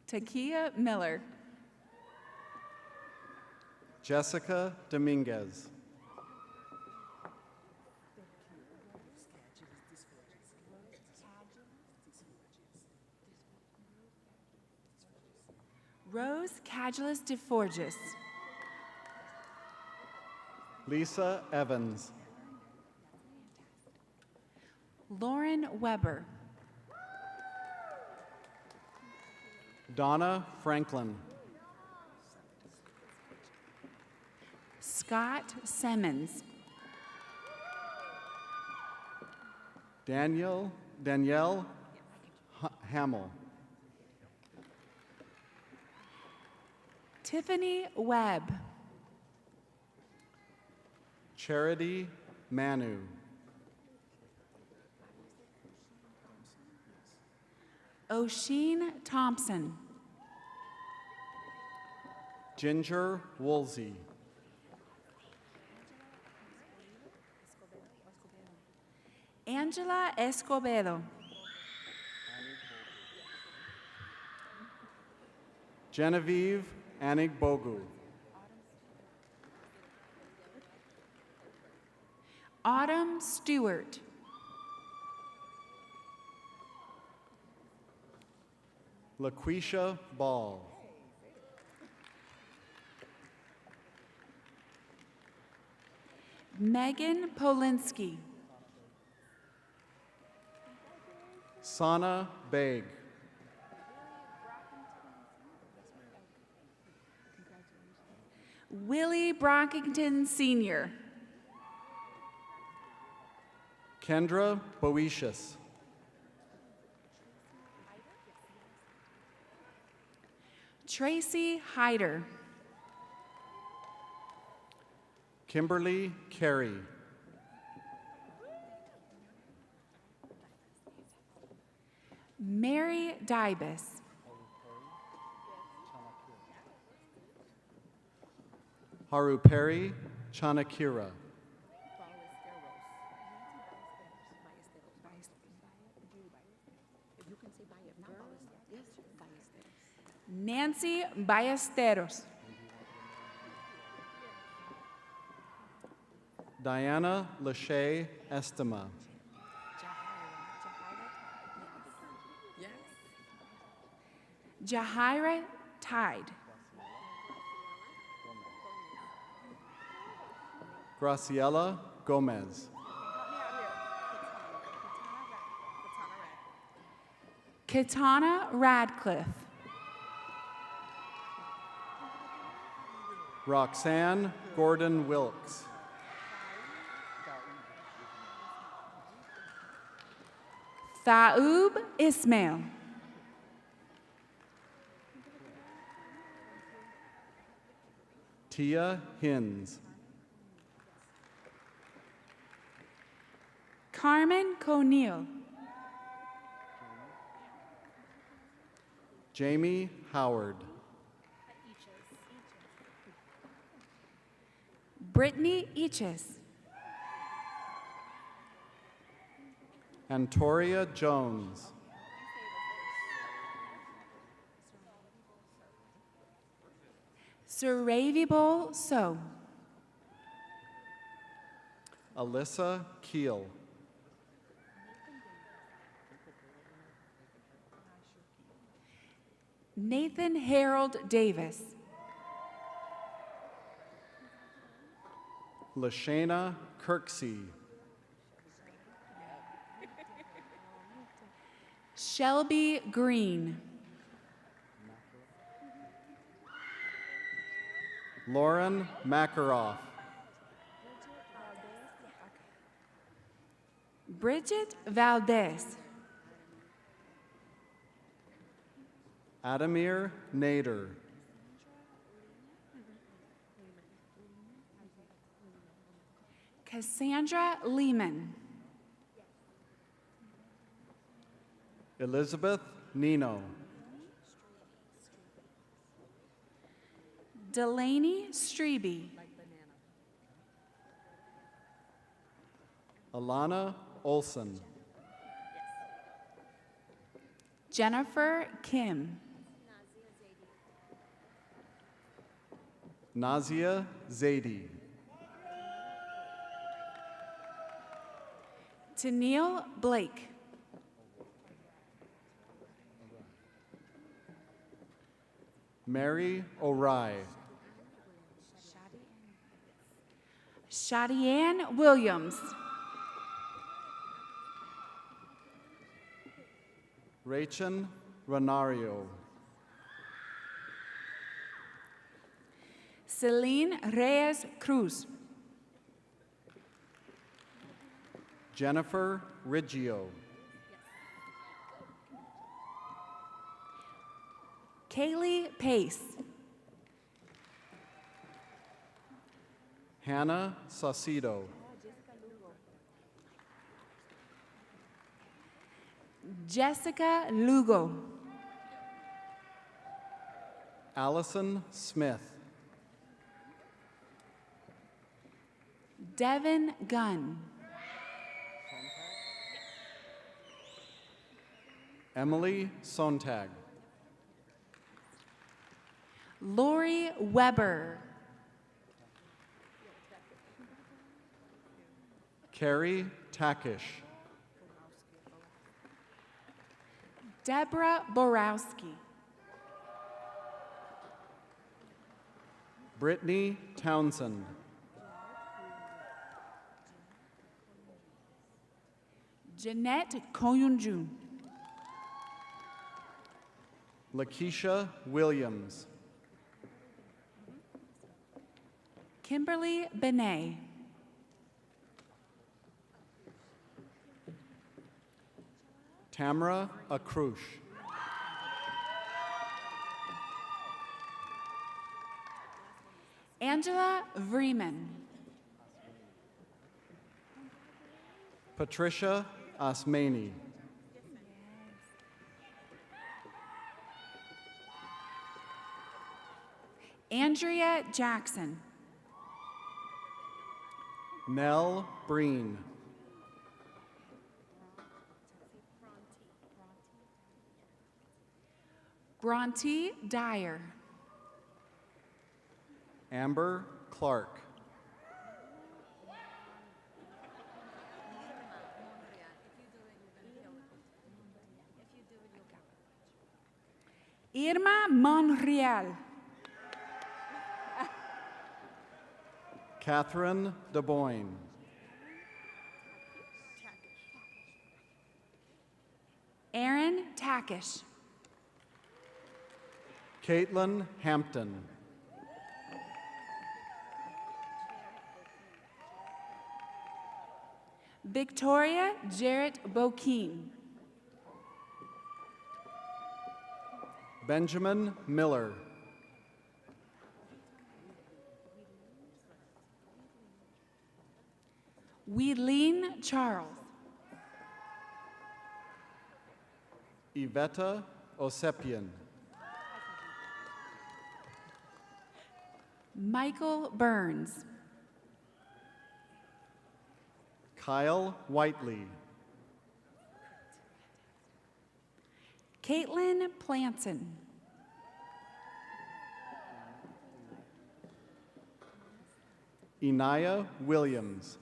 Takia Miller. Jessica Dominguez. Rose Cageles de Forges. Lisa Evans. Lauren Weber. Donna Franklin. Scott Simmons. Danielle Hamill. Tiffany Webb. Charity Manu. O'Sheen Thompson. Ginger Woolsey. Angela Escobedo. Genevieve Anigbogu. Autumn Stewart. LaQuisha Ball. Megan Polinsky. Sana Beg. Willie Brockington Sr. Kendra Boetius. Tracy Hyder. Kimberly Carey. Mary Dybus. Haru Perry Chanakira. Nancy Ballesteros. Diana Lachey Estema. Jahira Tide. Graciela Gomez. Katana Radcliffe. Roxanne Gordon Wilkes. Faoub Ismail. Tia Hins. Carmen Conneal. Jamie Howard. Brittany Eaches. Antoria Jones. Surravable So. Alyssa Keel. Nathan Harold Davis. Lashana Kirksey. Shelby Green. Lauren Makaroff. Bridget Valdez. Adamir Nader. Cassandra Lehman. Elizabeth Nino. Delaney Strebe. Alana Olson. Jennifer Kim. Nazia Zaidi. Tennille Blake. Mary O'Rye. Shadianne Williams. Rachel Renario. Celine Reyes Cruz. Jennifer Riggio. Kaylee Pace. Hannah Saucedo. Jessica Lugo. Allison Smith. Devin Gunn. Emily Sontag. Lori Weber. Carrie Takish. Deborah Borowski. Brittany Townsend. Jeanette Koyunjun. Lakeisha Williams. Kimberly Benet. Tamara Akrush. Angela Vreeman. Patricia Asmani. Andrea Jackson. Nell Breen. Bronte Dyer. Amber Clark. Irma Monreal. Catherine DeBoyne. Aaron Takish. Caitlin Hampton. Victoria Jarrett Bokeen. Benjamin Miller. Weedleen Charles. Iveta Osepian. Michael Burns. Kyle Whiteley. Caitlin Planson. Inaya Williams.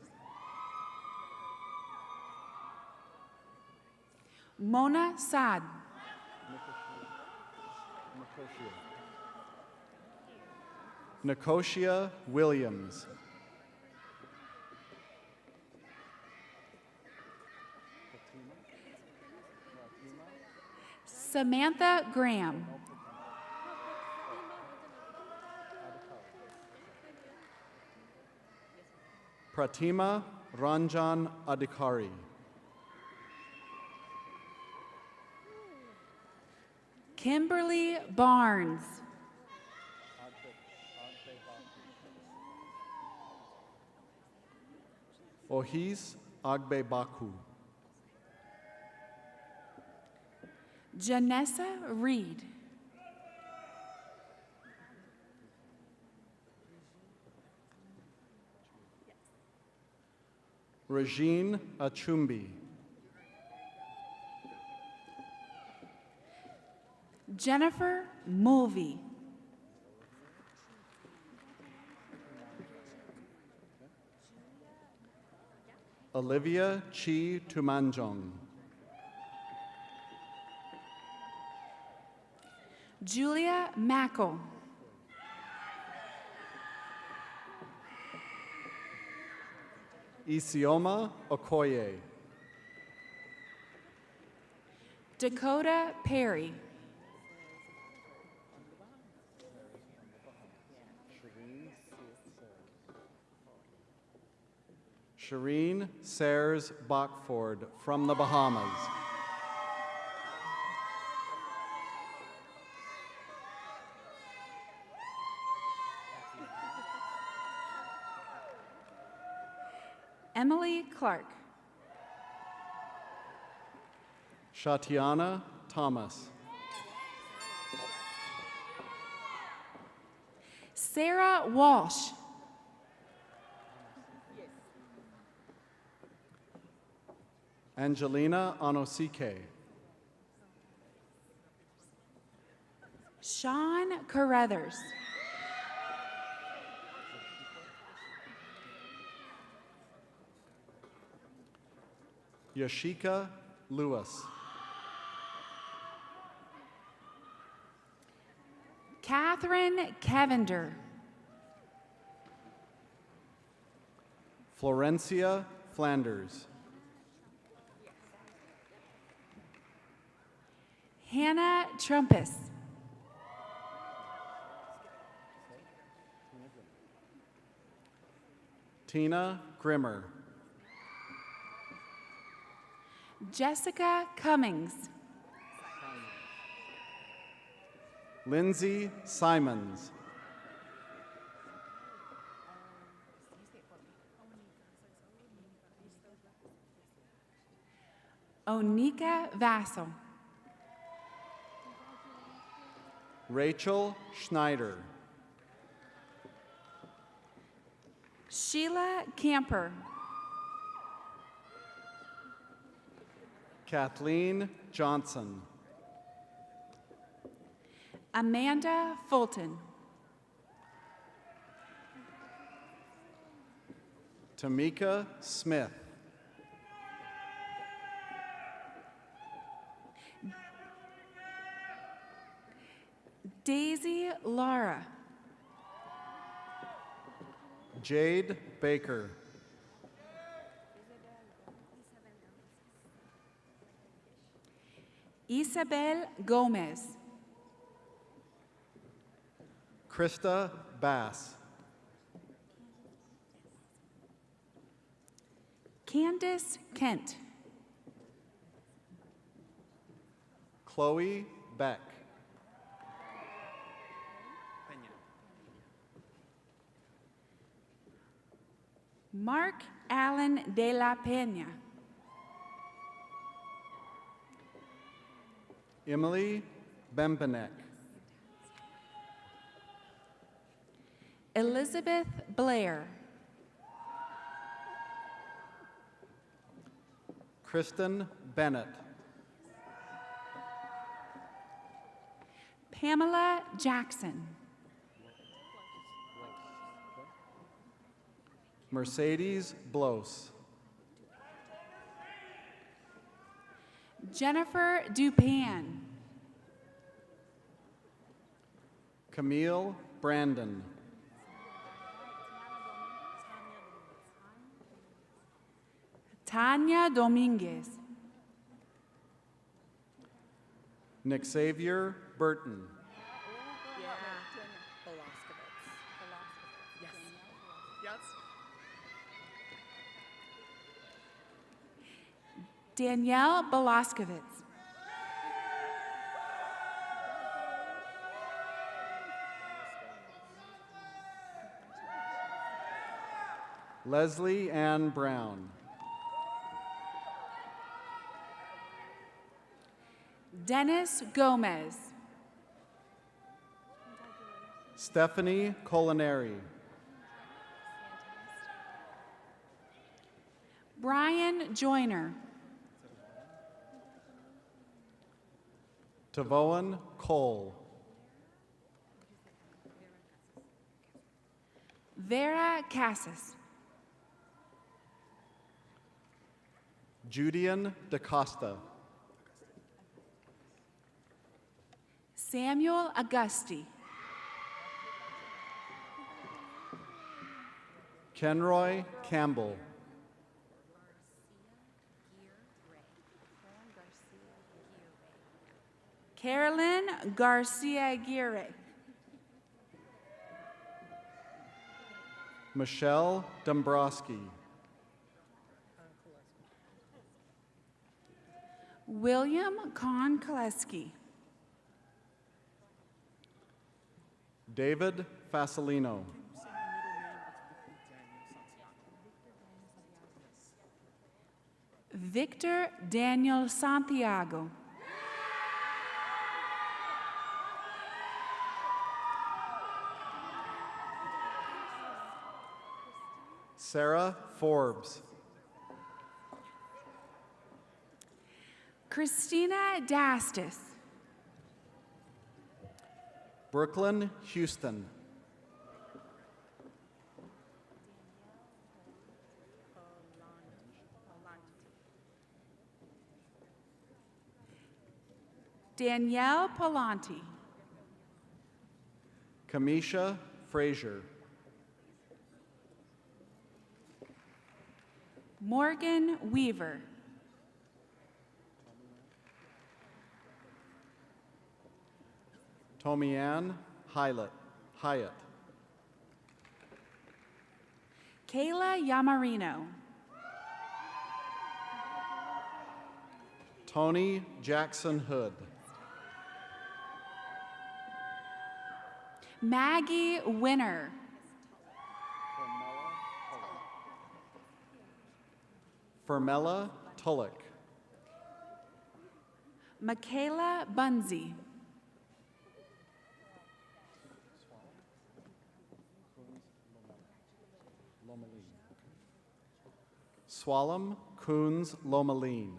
Mona Saad. Nicosia Williams. Samantha Graham. Pratima Ranjan Adhikari. Kimberly Barnes. Ohis Agbebaku. Janessa Reed. Regine Achumbi. Jennifer Mulvey. Olivia Chi Tumanjong. Julia Mackel. Isioma Okoye. Dakota Perry. Shireen Sayers Bachford from the Bahamas. Emily Clark. Shatiana Thomas. Sarah Walsh. Angelina Anosike. Sean Carruthers. Yashika Lewis. Catherine Cavender. Florencia Flanders. Hannah Trumpus. Tina Grimmer. Jessica Cummings. Lindsay Simons. Onika Vassal. Rachel Schneider. Sheila Camper. Kathleen Johnson. Amanda Fulton. Tamika Smith. Daisy Lara. Jade Baker. Isabel Gomez. Krista Bass. Candace Kent. Chloe Beck. Mark Allen de la Peña. Emily Bembenek. Elizabeth Blair. Kristen Bennett. Pamela Jackson. Mercedes Blos. Jennifer Dupan. Camille Brandon. Tanya Dominguez. Nick Xavier Burton. Danielle Belaskovitz. Leslie Ann Brown. Dennis Gomez. Stephanie Colinari. Brian Joyner. Tavoan Cole. Vera Cassis. Judian DaCosta. Samuel Augusti. Kenroy Campbell. Carolyn Garcia Aguirre. Michelle Dombrowski. William Konkoleski. David Fasolino. Victor Daniel Santiago. Sarah Forbes. Christina Dastis. Brooklyn Houston. Danielle Palanti. Kamisha Frazier. Morgan Weaver. Tomianne Hyatt. Kayla Yamarino. Tony Jackson Hood. Maggie Winner. Fermella Tulloch. Michaela Bunzy. Swalem Coons Lomaline.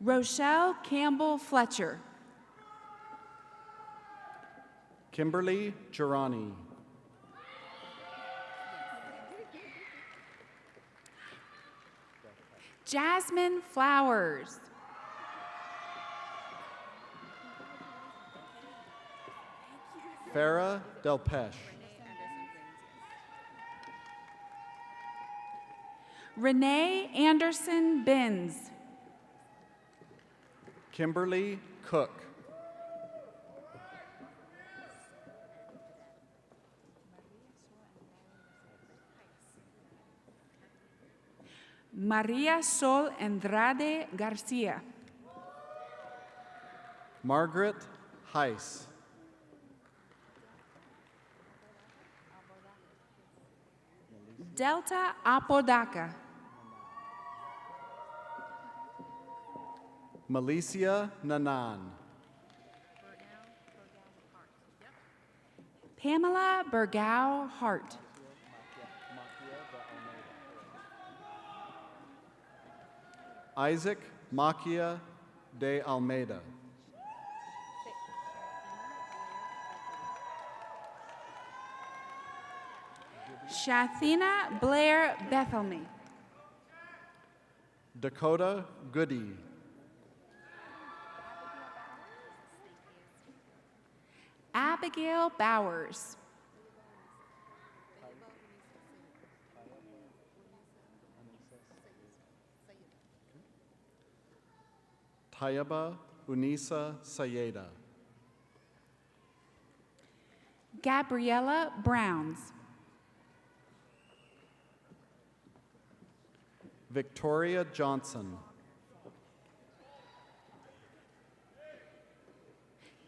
Rochelle Campbell Fletcher. Kimberly Girani. Jasmine Flowers. Farah Delpeche. Renee Anderson Benz. Kimberly Cook. Maria Sol Andrade Garcia. Margaret Heiss. Delta Apodaca. Malicia Nanan. Pamela Bergau Hart. Isaac Makia de Almeida. Shathina Blair Bethelme. Dakota Goody. Abigail Bowers. Tayaba Unisa Sayeda. Gabriella Browns. Victoria Johnson.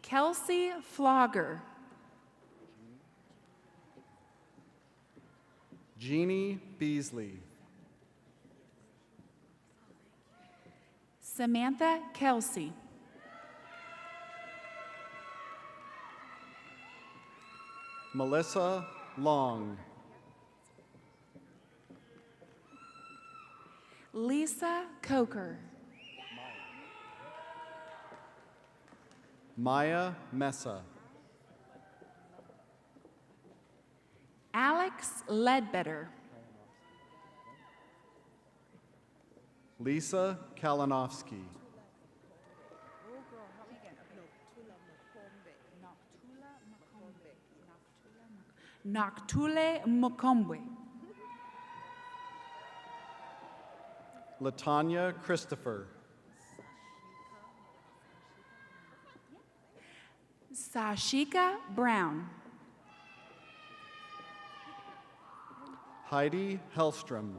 Kelsey Flogger. Jeannie Beasley. Samantha Kelsey. Melissa Long. Lisa Coker. Maya Mesa. Alex Ledbetter. Lisa Kalinowski. Noktule Mokombwe. Latanya Christopher. Sashika Brown. Heidi Hellstrom.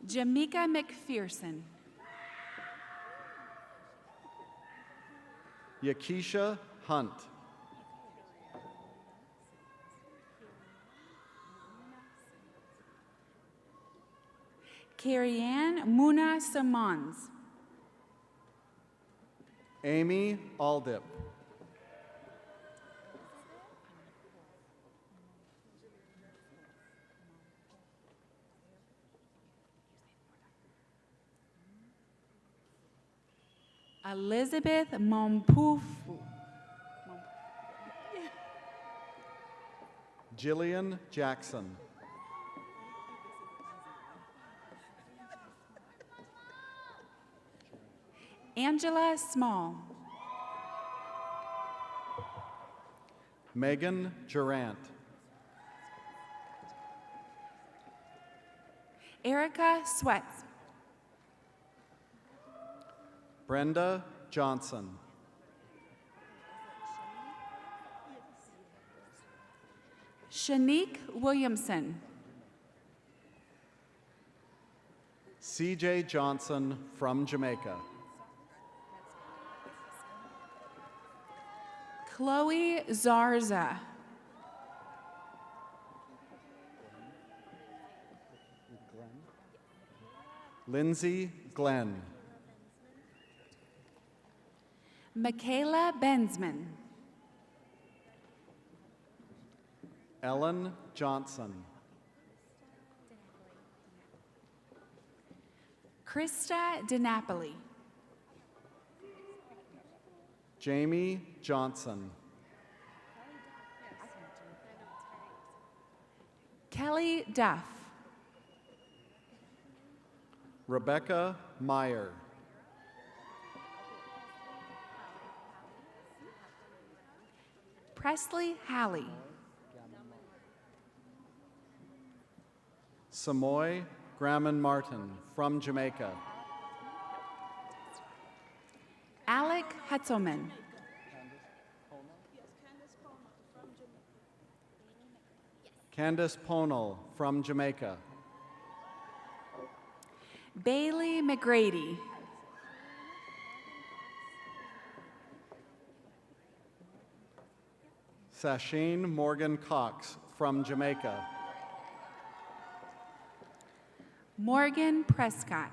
Jamaica McPherson. Yakisha Hunt. Carrie-Ann Muna Simons. Amy Aldip. Elizabeth Mompufu. Jillian Jackson. Angela Small. Megan Durant. Erica Sweats. Brenda Johnson. Shanique Williamson. CJ Johnson from Jamaica. Chloe Zarza. Lindsay Glenn. Michaela Bensman. Ellen Johnson. Krista DiNapoli. Jamie Johnson. Kelly Duff. Rebecca Meyer. Presley Halley. Samoy Gramman Martin from Jamaica. Alec Hetzelman. Candace Ponal from Jamaica. Bailey McGrady. Sasheen Morgan Cox from Jamaica. Morgan Prescott.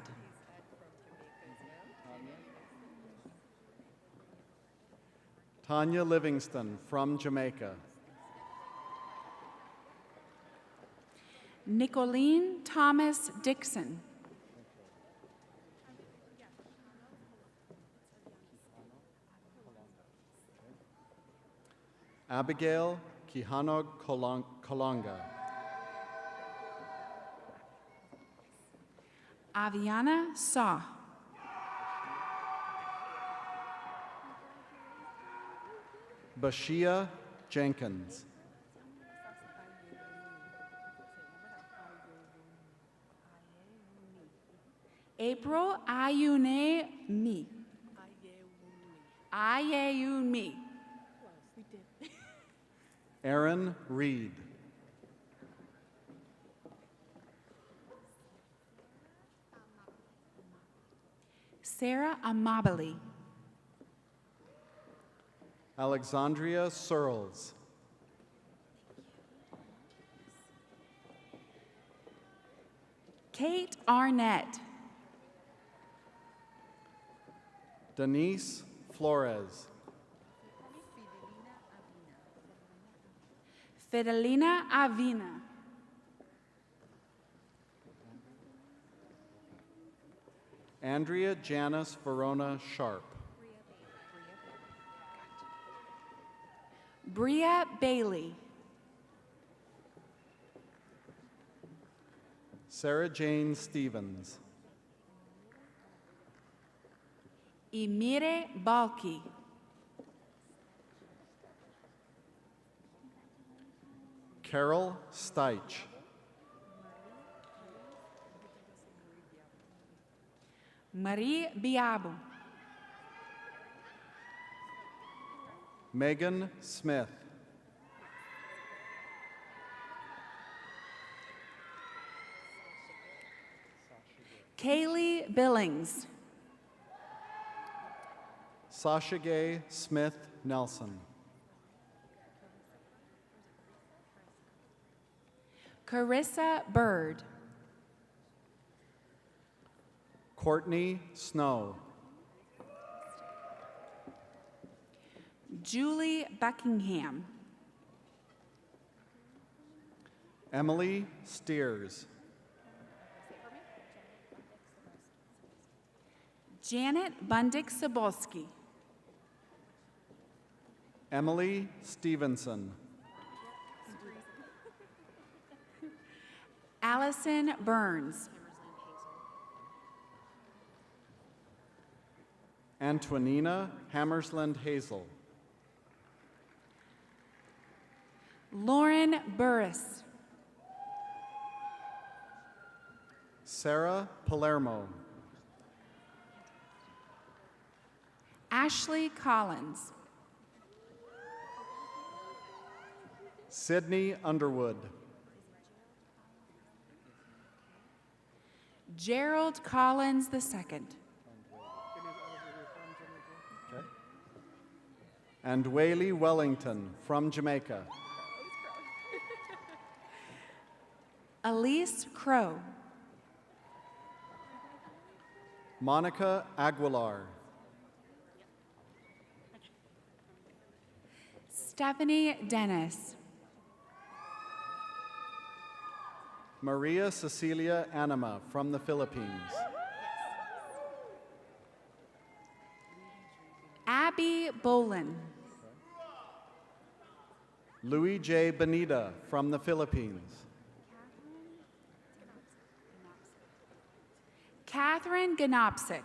Tanya Livingston from Jamaica. Nicolene Thomas Dixon. Abigail Kihanog Kolonga. Aviana Saw. Bashia Jenkins. April Ayune Mi. Ayeyumi. Aaron Reed. Sarah Amabile. Alexandria Searles. Kate Arnett. Denise Flores. Fidelina Avina. Andrea Janice Verona Sharp. Bria Bailey. Sarah Jane Stevens. Imire Balki. Carol Steich. Marie Biabu. Megan Smith. Kaylee Billings. Sasha Gay Smith Nelson. Carissa Bird. Courtney Snow. Julie Buckingham. Emily Steers. Janet Bundick-Sobolski. Emily Stevenson. Allison Burns. Antonina Hammersland Hazel. Lauren Burris. Sarah Palermo. Ashley Collins. Sydney Underwood. Gerald Collins II. And Whaley Wellington from Jamaica. Elise Crow. Monica Aguilar. Stephanie Dennis. Maria Cecilia Anima from the Philippines. Abby Bolin. Louis J. Benita from the Philippines. Catherine Ganopsik.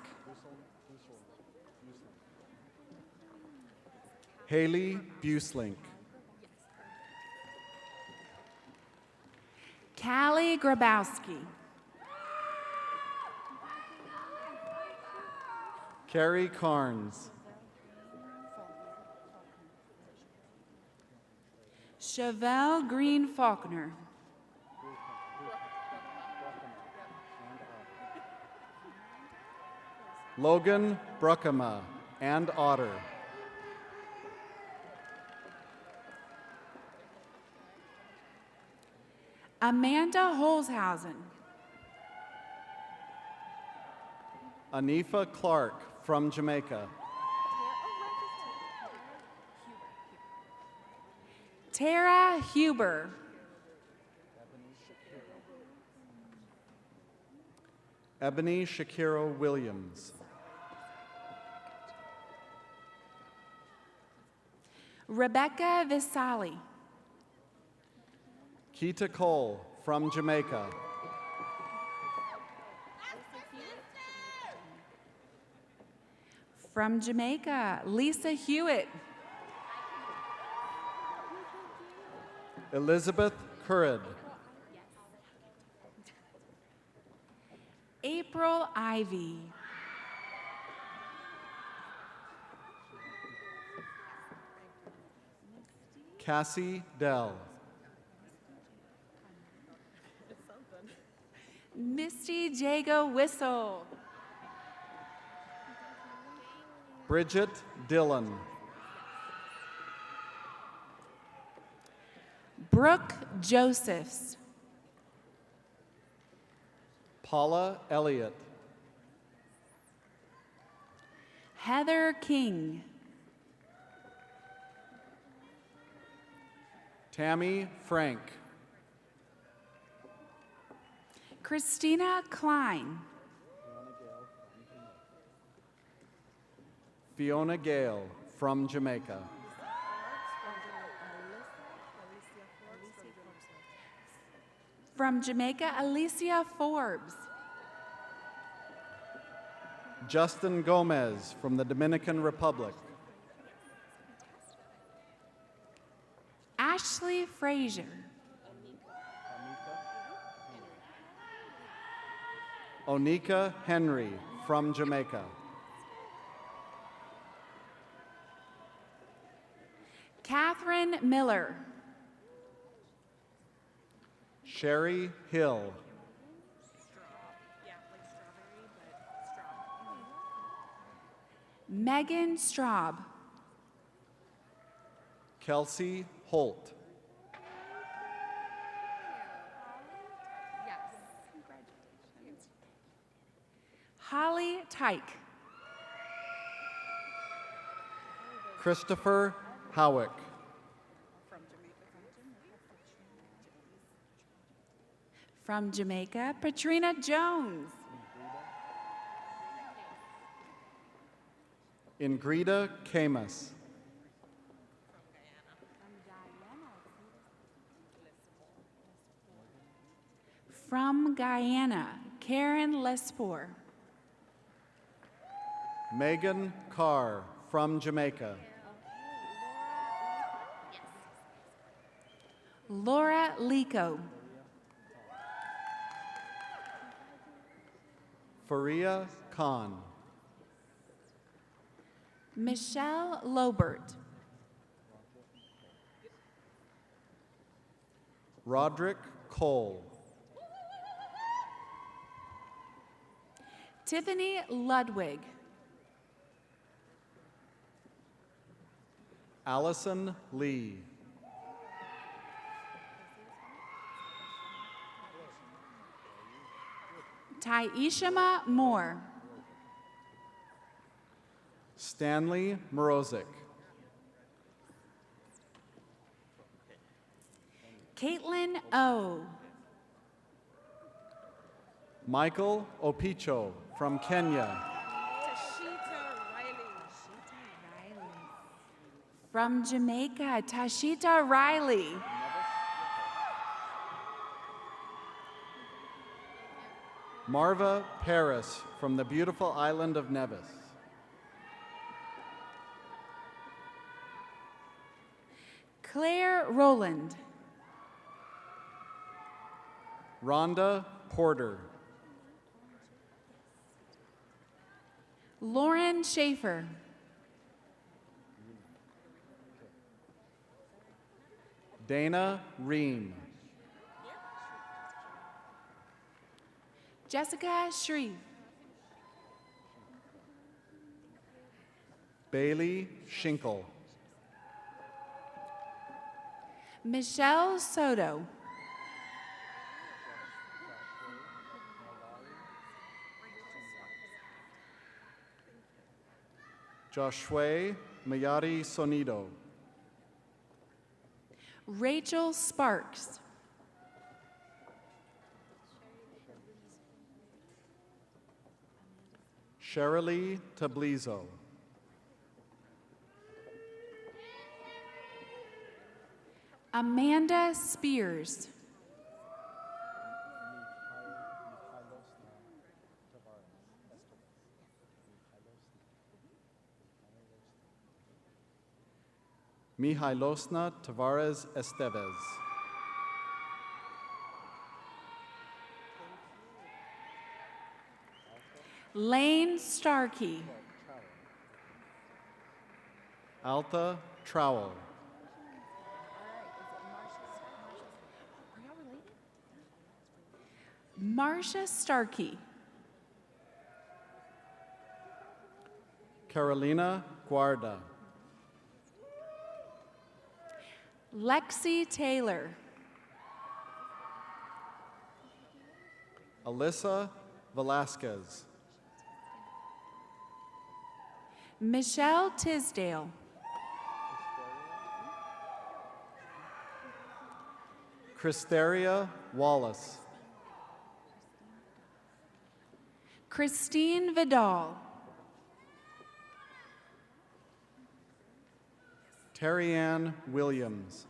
Haley Buslink. Callie Grabowski. Carrie Carnes. Chevelle Green Faulkner. Logan Bruckema and Otter. Amanda Holzhausen. Anifa Clark from Jamaica. Tara Huber. Ebony Shakiro Williams. Rebecca Visali. Keita Cole from Jamaica. From Jamaica, Lisa Hewitt. Elizabeth Currid. April Ivy. Cassie Dell. Misty Jago Whistle. Bridget Dillon. Brooke Josephs. Paula Elliott. Heather King. Tammy Frank. Christina Klein. Fiona Gale from Jamaica. From Jamaica, Alicia Forbes. Justin Gomez from the Dominican Republic. Ashley Frazier. Onika Henry from Jamaica. Catherine Miller. Sherry Hill. Megan Straub. Kelsey Holt. Holly Tyke. Christopher Howick. From Jamaica, Patrina Jones. Ingrida Camus. From Guyana, Karen Lespore. Megan Carr from Jamaica. Laura Lico. Faria Khan. Michelle Lobert. Roderick Cole. Tiffany Ludwig. Allison Lee. Taishama Moore. Stanley Morozic. Caitlin O. Michael Opicho from Kenya. From Jamaica, Tashita Riley. Marva Paris from the beautiful island of Nevis. Claire Rowland. Rhonda Porter. Lauren Schaefer. Dana Ream. Jessica Shreve. Bailey Schinkel. Michelle Soto. Joshua Mayari Sonido. Rachel Sparks. Sherilee Tablizo. Amanda Spears. Mijailosna Tavares Estevez. Lane Starkey. Alta Trowell. Marcia Starkey. Carolina Guarda. Lexi Taylor. Alyssa Velasquez. Michelle Tisdale. Christeria Wallace. Christine Vidal. Terry Ann Williams.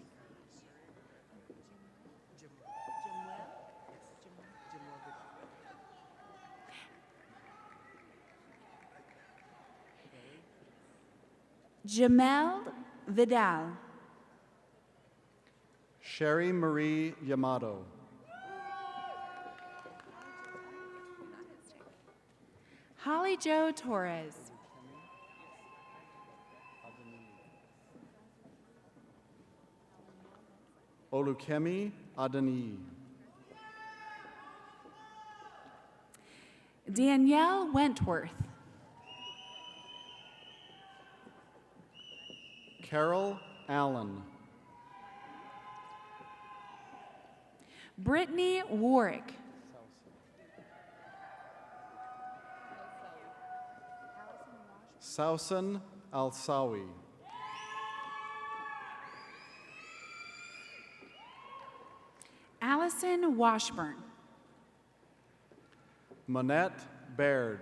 Jamel Vidal. Sherry Marie Yamato. Holly Jo Torres. Olukemi Adani. Danielle Wentworth. Carol Allen. Brittany Warwick. Sausan Alsawi. Allison Washburn. Monette Baird.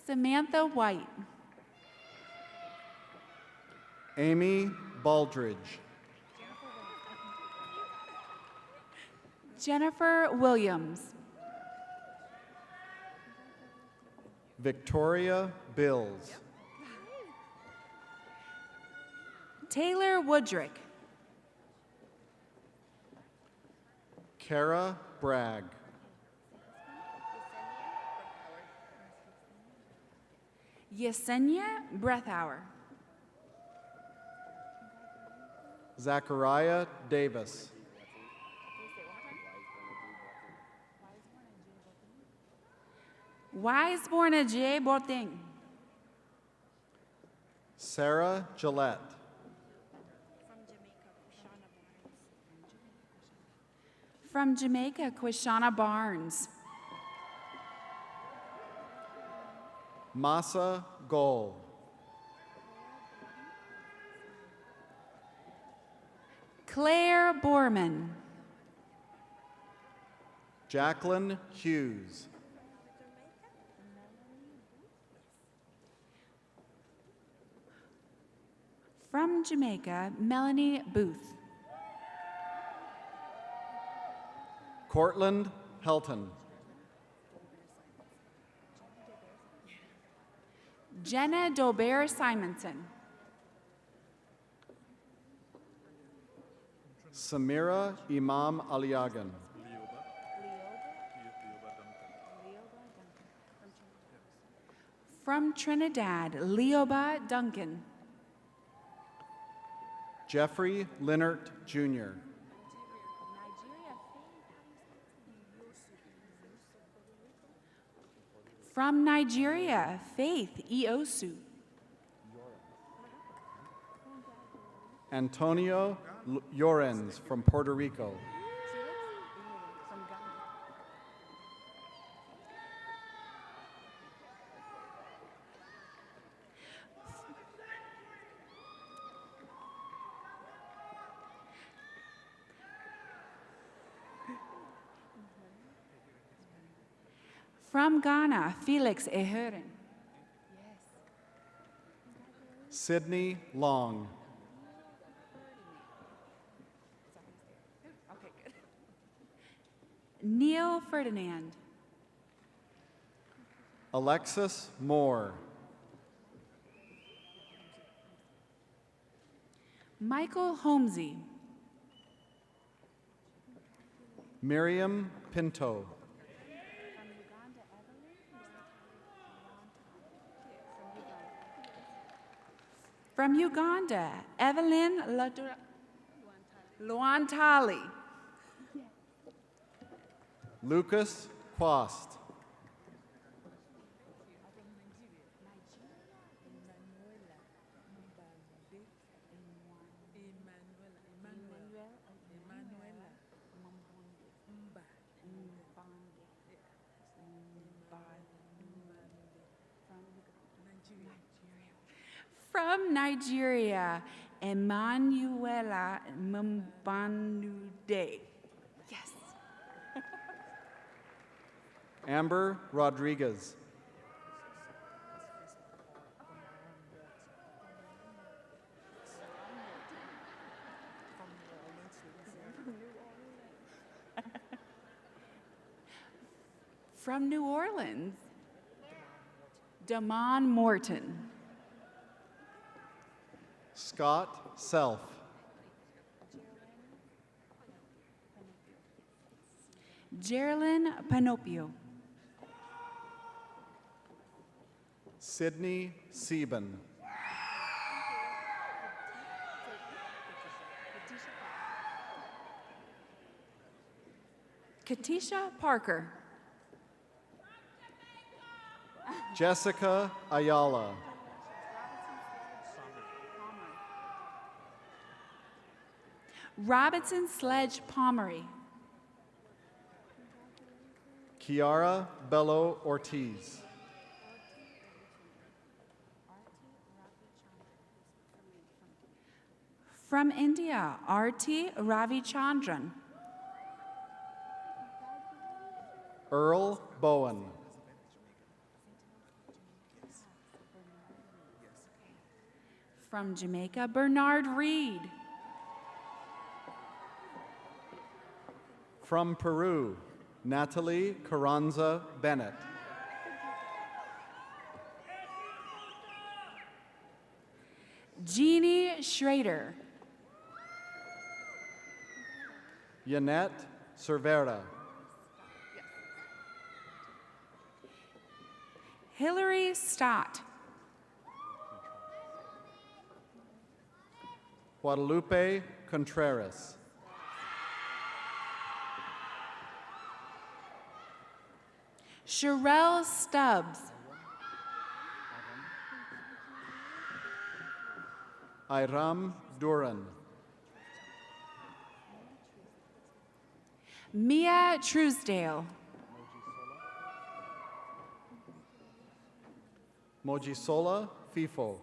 Samantha White. Amy Baldridge. Jennifer Williams. Victoria Bills. Taylor Woodrick. Kara Bragg. Yesenia Breathauer. Zachariah Davis. Wiseborn J. Boateng. Sarah Gillette. From Jamaica, Quishana Barnes. Masa Goal. Claire Borman. Jacqueline Hughes. From Jamaica, Melanie Booth. Cortland Helton. Jenna Dobert Simonson. Samira Imam Aliagan. From Trinidad, Leoba Duncan. Jeffrey Linnert Jr. From Nigeria, Faith Iosu. Antonio Llorens from Puerto Rico. From Ghana, Felix Eheren. Sydney Long. Neil Ferdinand. Alexis Moore. Michael Holmesy. Miriam Pinto. From Uganda, Evelyn Luantali. Lucas Quast. From Nigeria, Emanuela Mbanude. Yes. Amber Rodriguez. From New Orleans, Damon Morton. Scott Self. Geraldine Panopio. Sydney Sieben. Katisha Parker. Jessica Ayala. Robinson Sledge Pomery. Kiara Bello Ortiz. From India, R.T. Ravichandran. Earl Bowen. From Jamaica, Bernard Reed. From Peru, Natalie Carranza Bennett. Jeannie Schrader. Yanette Cervera. Hillary Stott. Guadalupe Contreras. Sherelle Stubbs. Iram Duran. Mia Truesdale. Mojisola Fifo.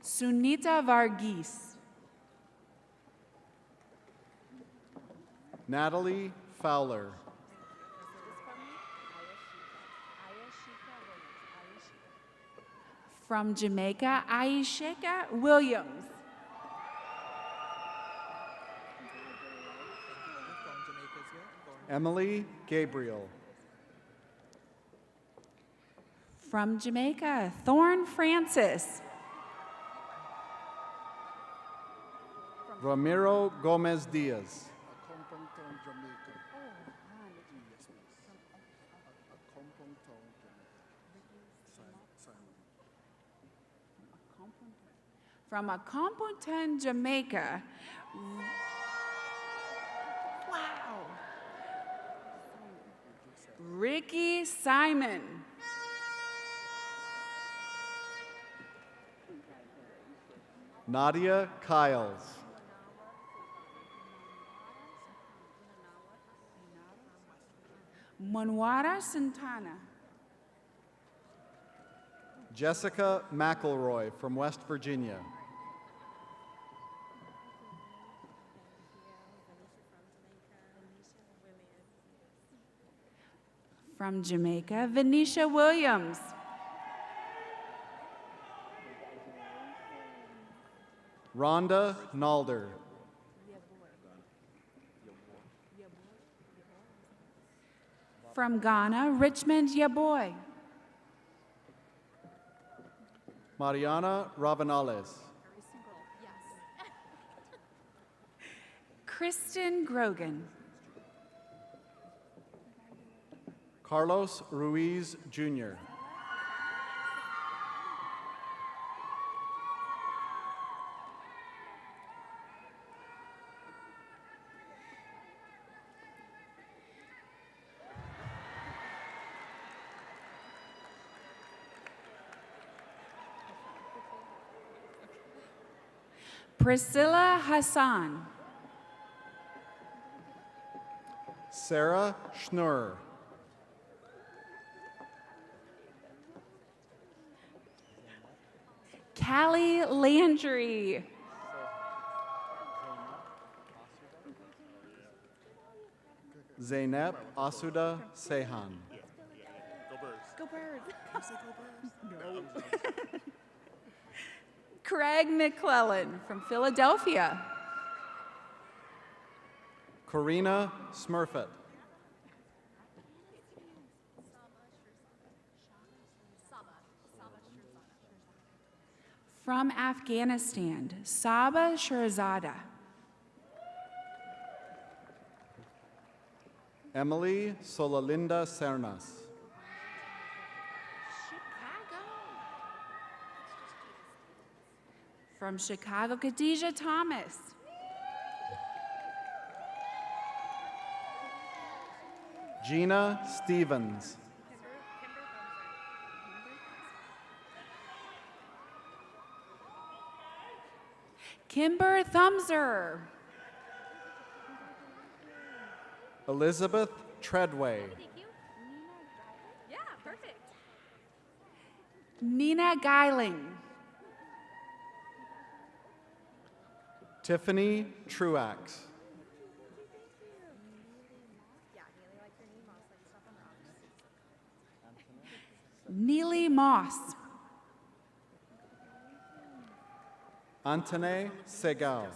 Sunita Varghese. Natalie Fowler. From Jamaica, Aisheka Williams. Emily Gabriel. From Jamaica, Thorne Francis. Ramiro Gomez Diaz. From Accompton, Jamaica. Wow. Ricky Simon. Nadia Kiles. Monwara Santana. Jessica McElroy from West Virginia. From Jamaica, Venetia Williams. Rhonda Nalder. From Ghana, Richmond Yaboy. Mariana Ravanales. Kristen Grogan. Carlos Ruiz Jr. Priscilla Hassan. Sarah Schnurr. Callie Landry. Zeynep Asuda Sehan. Go birds. Craig McClellan from Philadelphia. Corina Smurfett. From Afghanistan, Saba Shirzada. Emily Solalinda Cernas. From Chicago, Khadijah Thomas. Gina Stevens. Kimber Thumser. Elizabeth Treadway. Yeah, perfect. Nina Geiling. Tiffany Truax. Neely Moss. Antone Segal.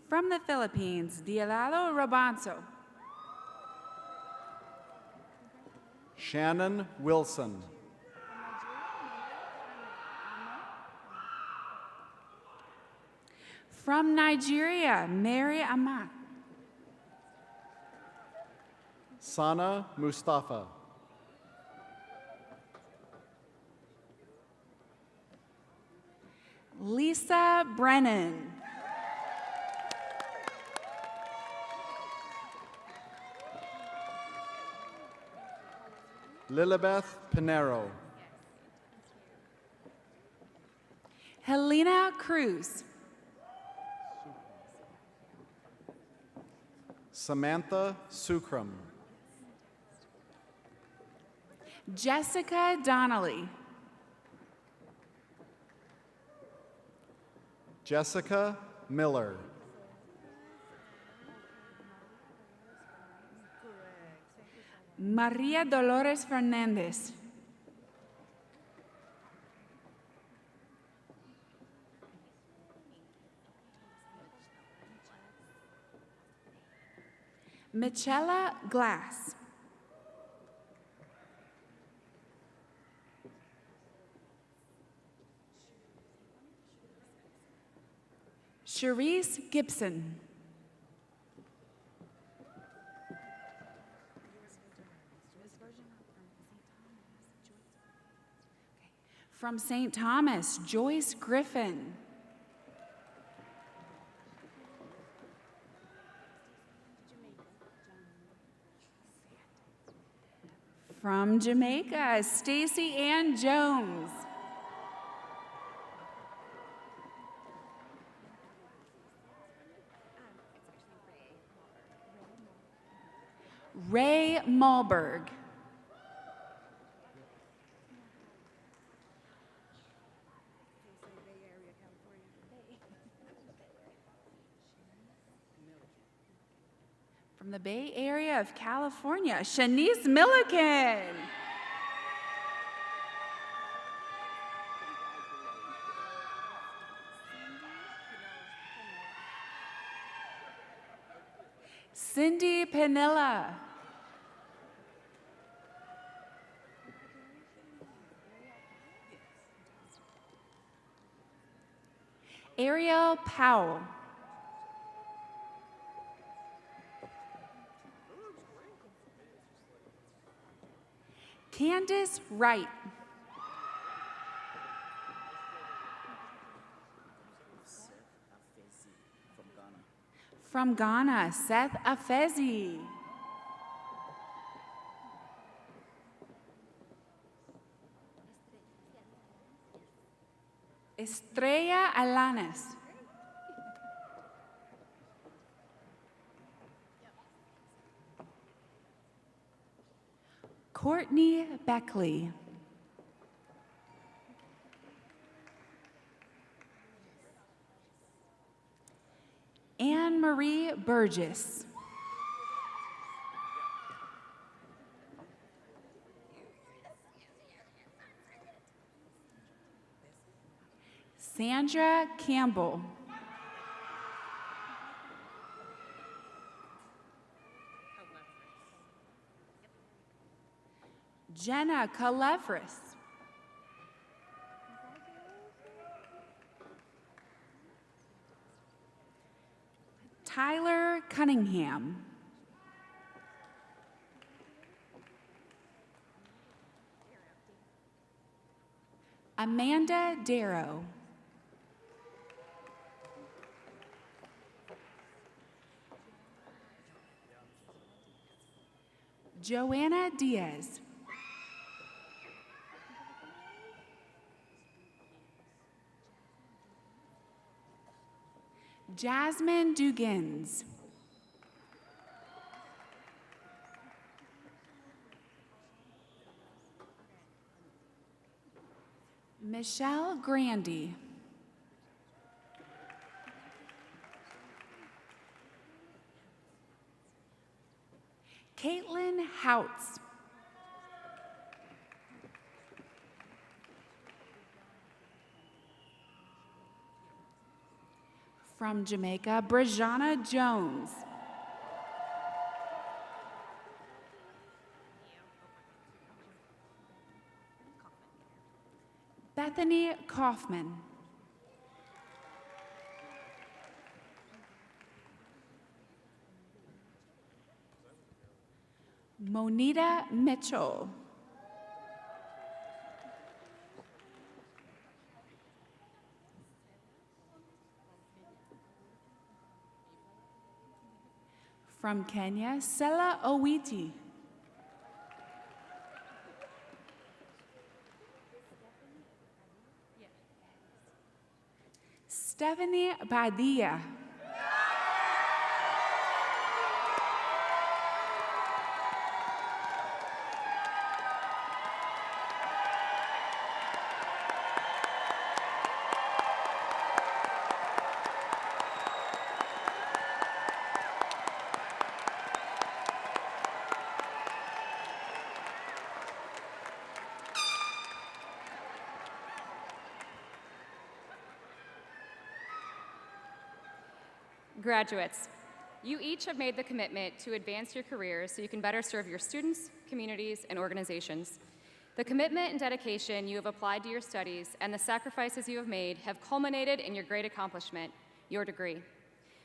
From the Philippines, Dialalo Rabanso. Shannon Wilson. From Nigeria, Mary Amat. Sana Mustafa. Lisa Brennan. Lilibeth Pinero. Helena Cruz. Samantha Sukram. Jessica Donnelly. Jessica Miller. Maria Dolores Fernandez. Michela Glass. Cherise Gibson. From St. Thomas, Joyce Griffin. From Jamaica, Stacy Ann Jones. Ray Malberg. From the Bay Area of California, Shanice Milliken. Cindy Panilla. Ariel Powell. Candace Wright. From Ghana, Seth Afezi. Estrella Alanes. Courtney Beckley. Anne Marie Burgess. Sandra Campbell. Jenna Calevris. Tyler Cunningham. Amanda Darrow. Joanna Diaz. Jasmine Dugans. Michelle Grandy. Caitlin Houts. From Jamaica, Brajana Jones. Bethany Kaufman. Monita Mitchell. From Kenya, Sela Owiti. Stephanie Badia. Graduates, you each have made the commitment to advance your careers so you can better serve your students, communities, and organizations. The commitment and dedication you have applied to your studies and the sacrifices you have made have culminated in your great accomplishment, your degree.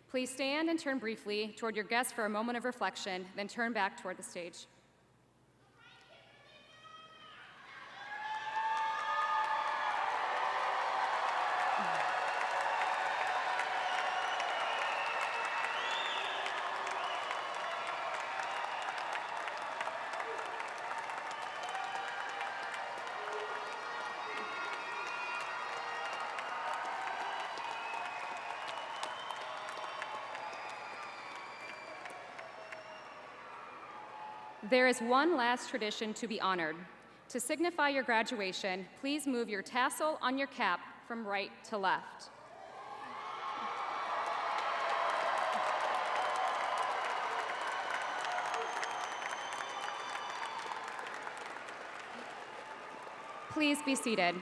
Please stand and turn briefly toward your guests for a moment of reflection, then turn back toward the stage. There is one last tradition to be honored. To signify your graduation, please move your tassel on your cap from right to left. Please be seated.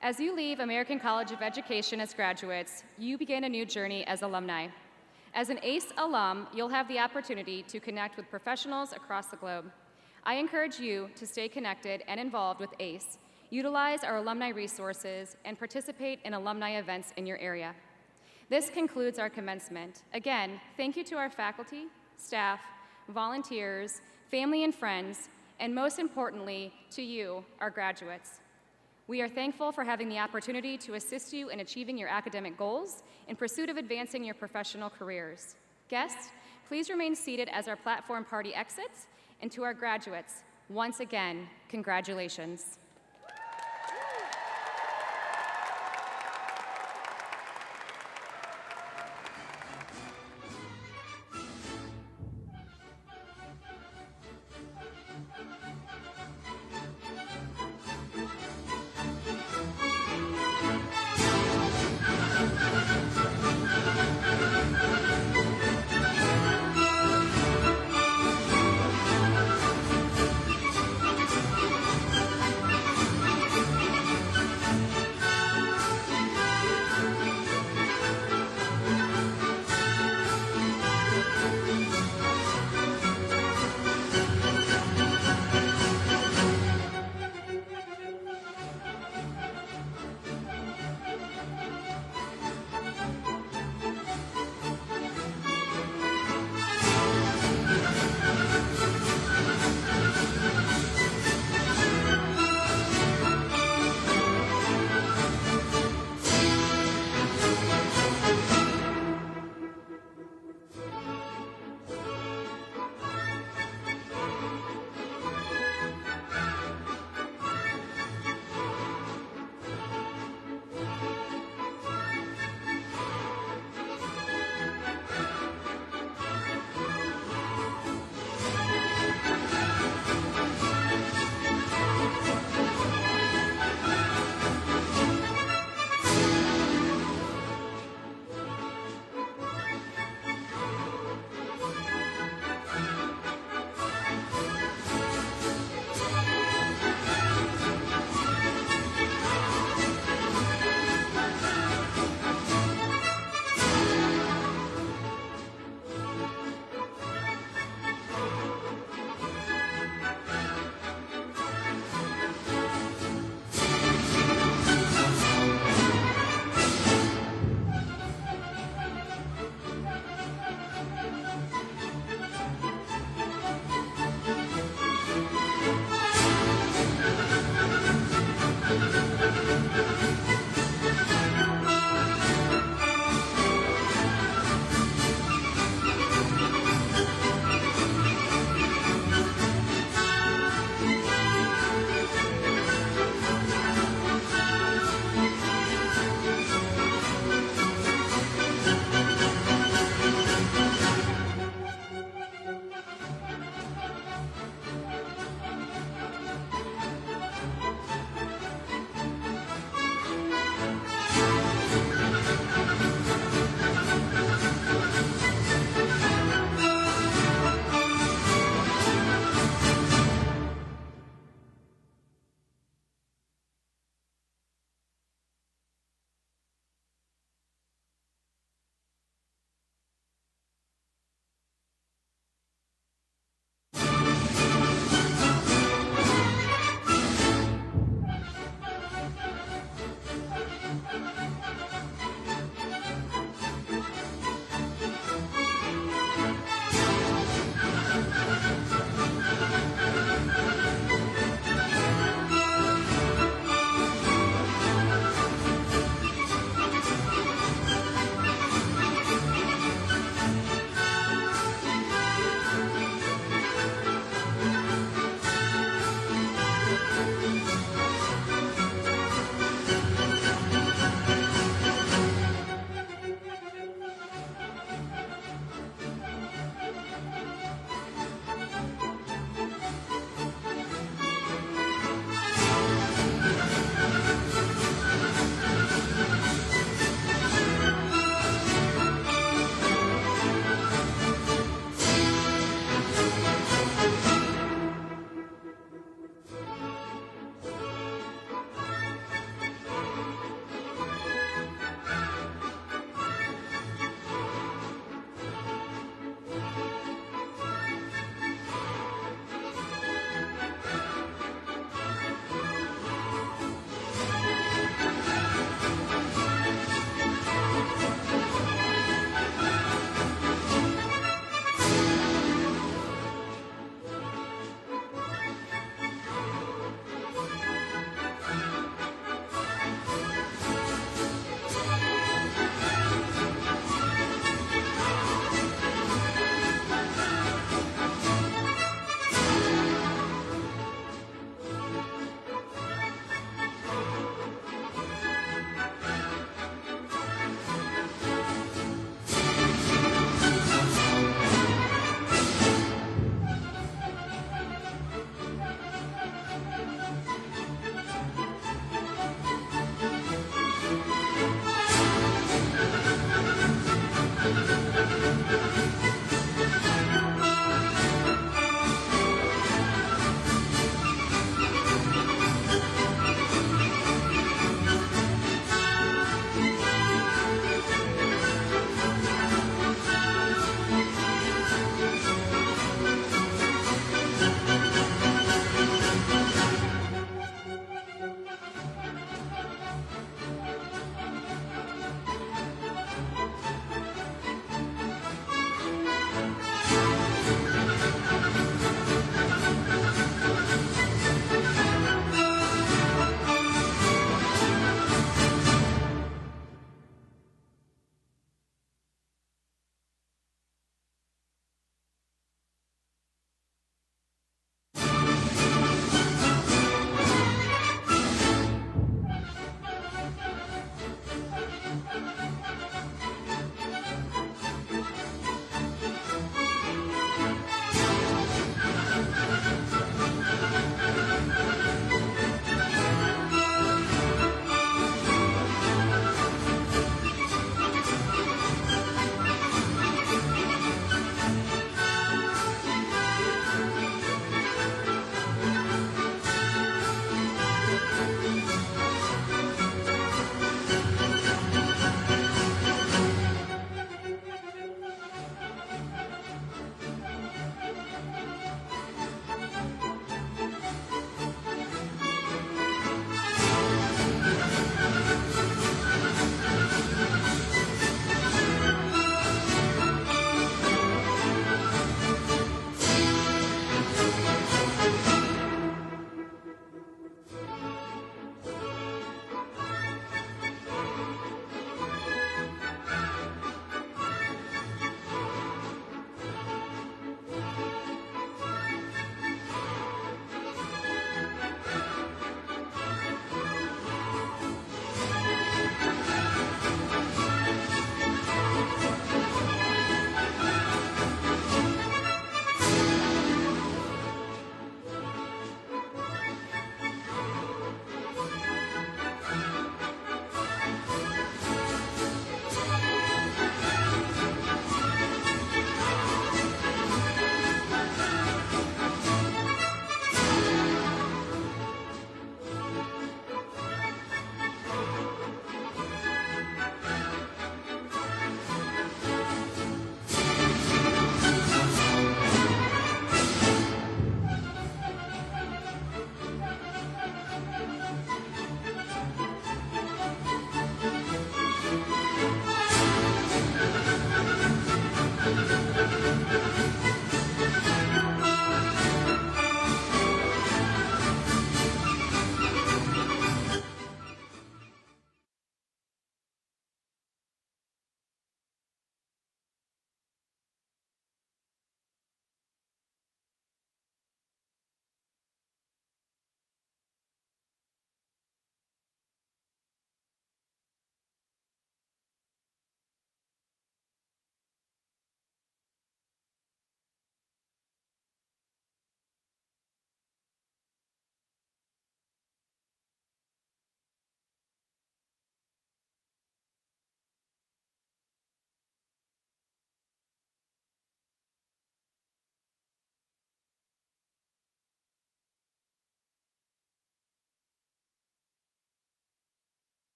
As you leave American College of Education as graduates, you begin a new journey as alumni. As an ACE alum, you'll have the opportunity to connect with professionals across the globe. I encourage you to stay connected and involved with ACE, utilize our alumni resources, and participate in alumni events in your area. This concludes our commencement. Again, thank you to our faculty, staff, volunteers, family and friends, and most importantly, to you, our graduates. We are thankful for having the opportunity to assist you in achieving your academic goals in pursuit of advancing your professional careers. Guests, please remain seated as our platform party exits, and to our graduates, once again, congratulations.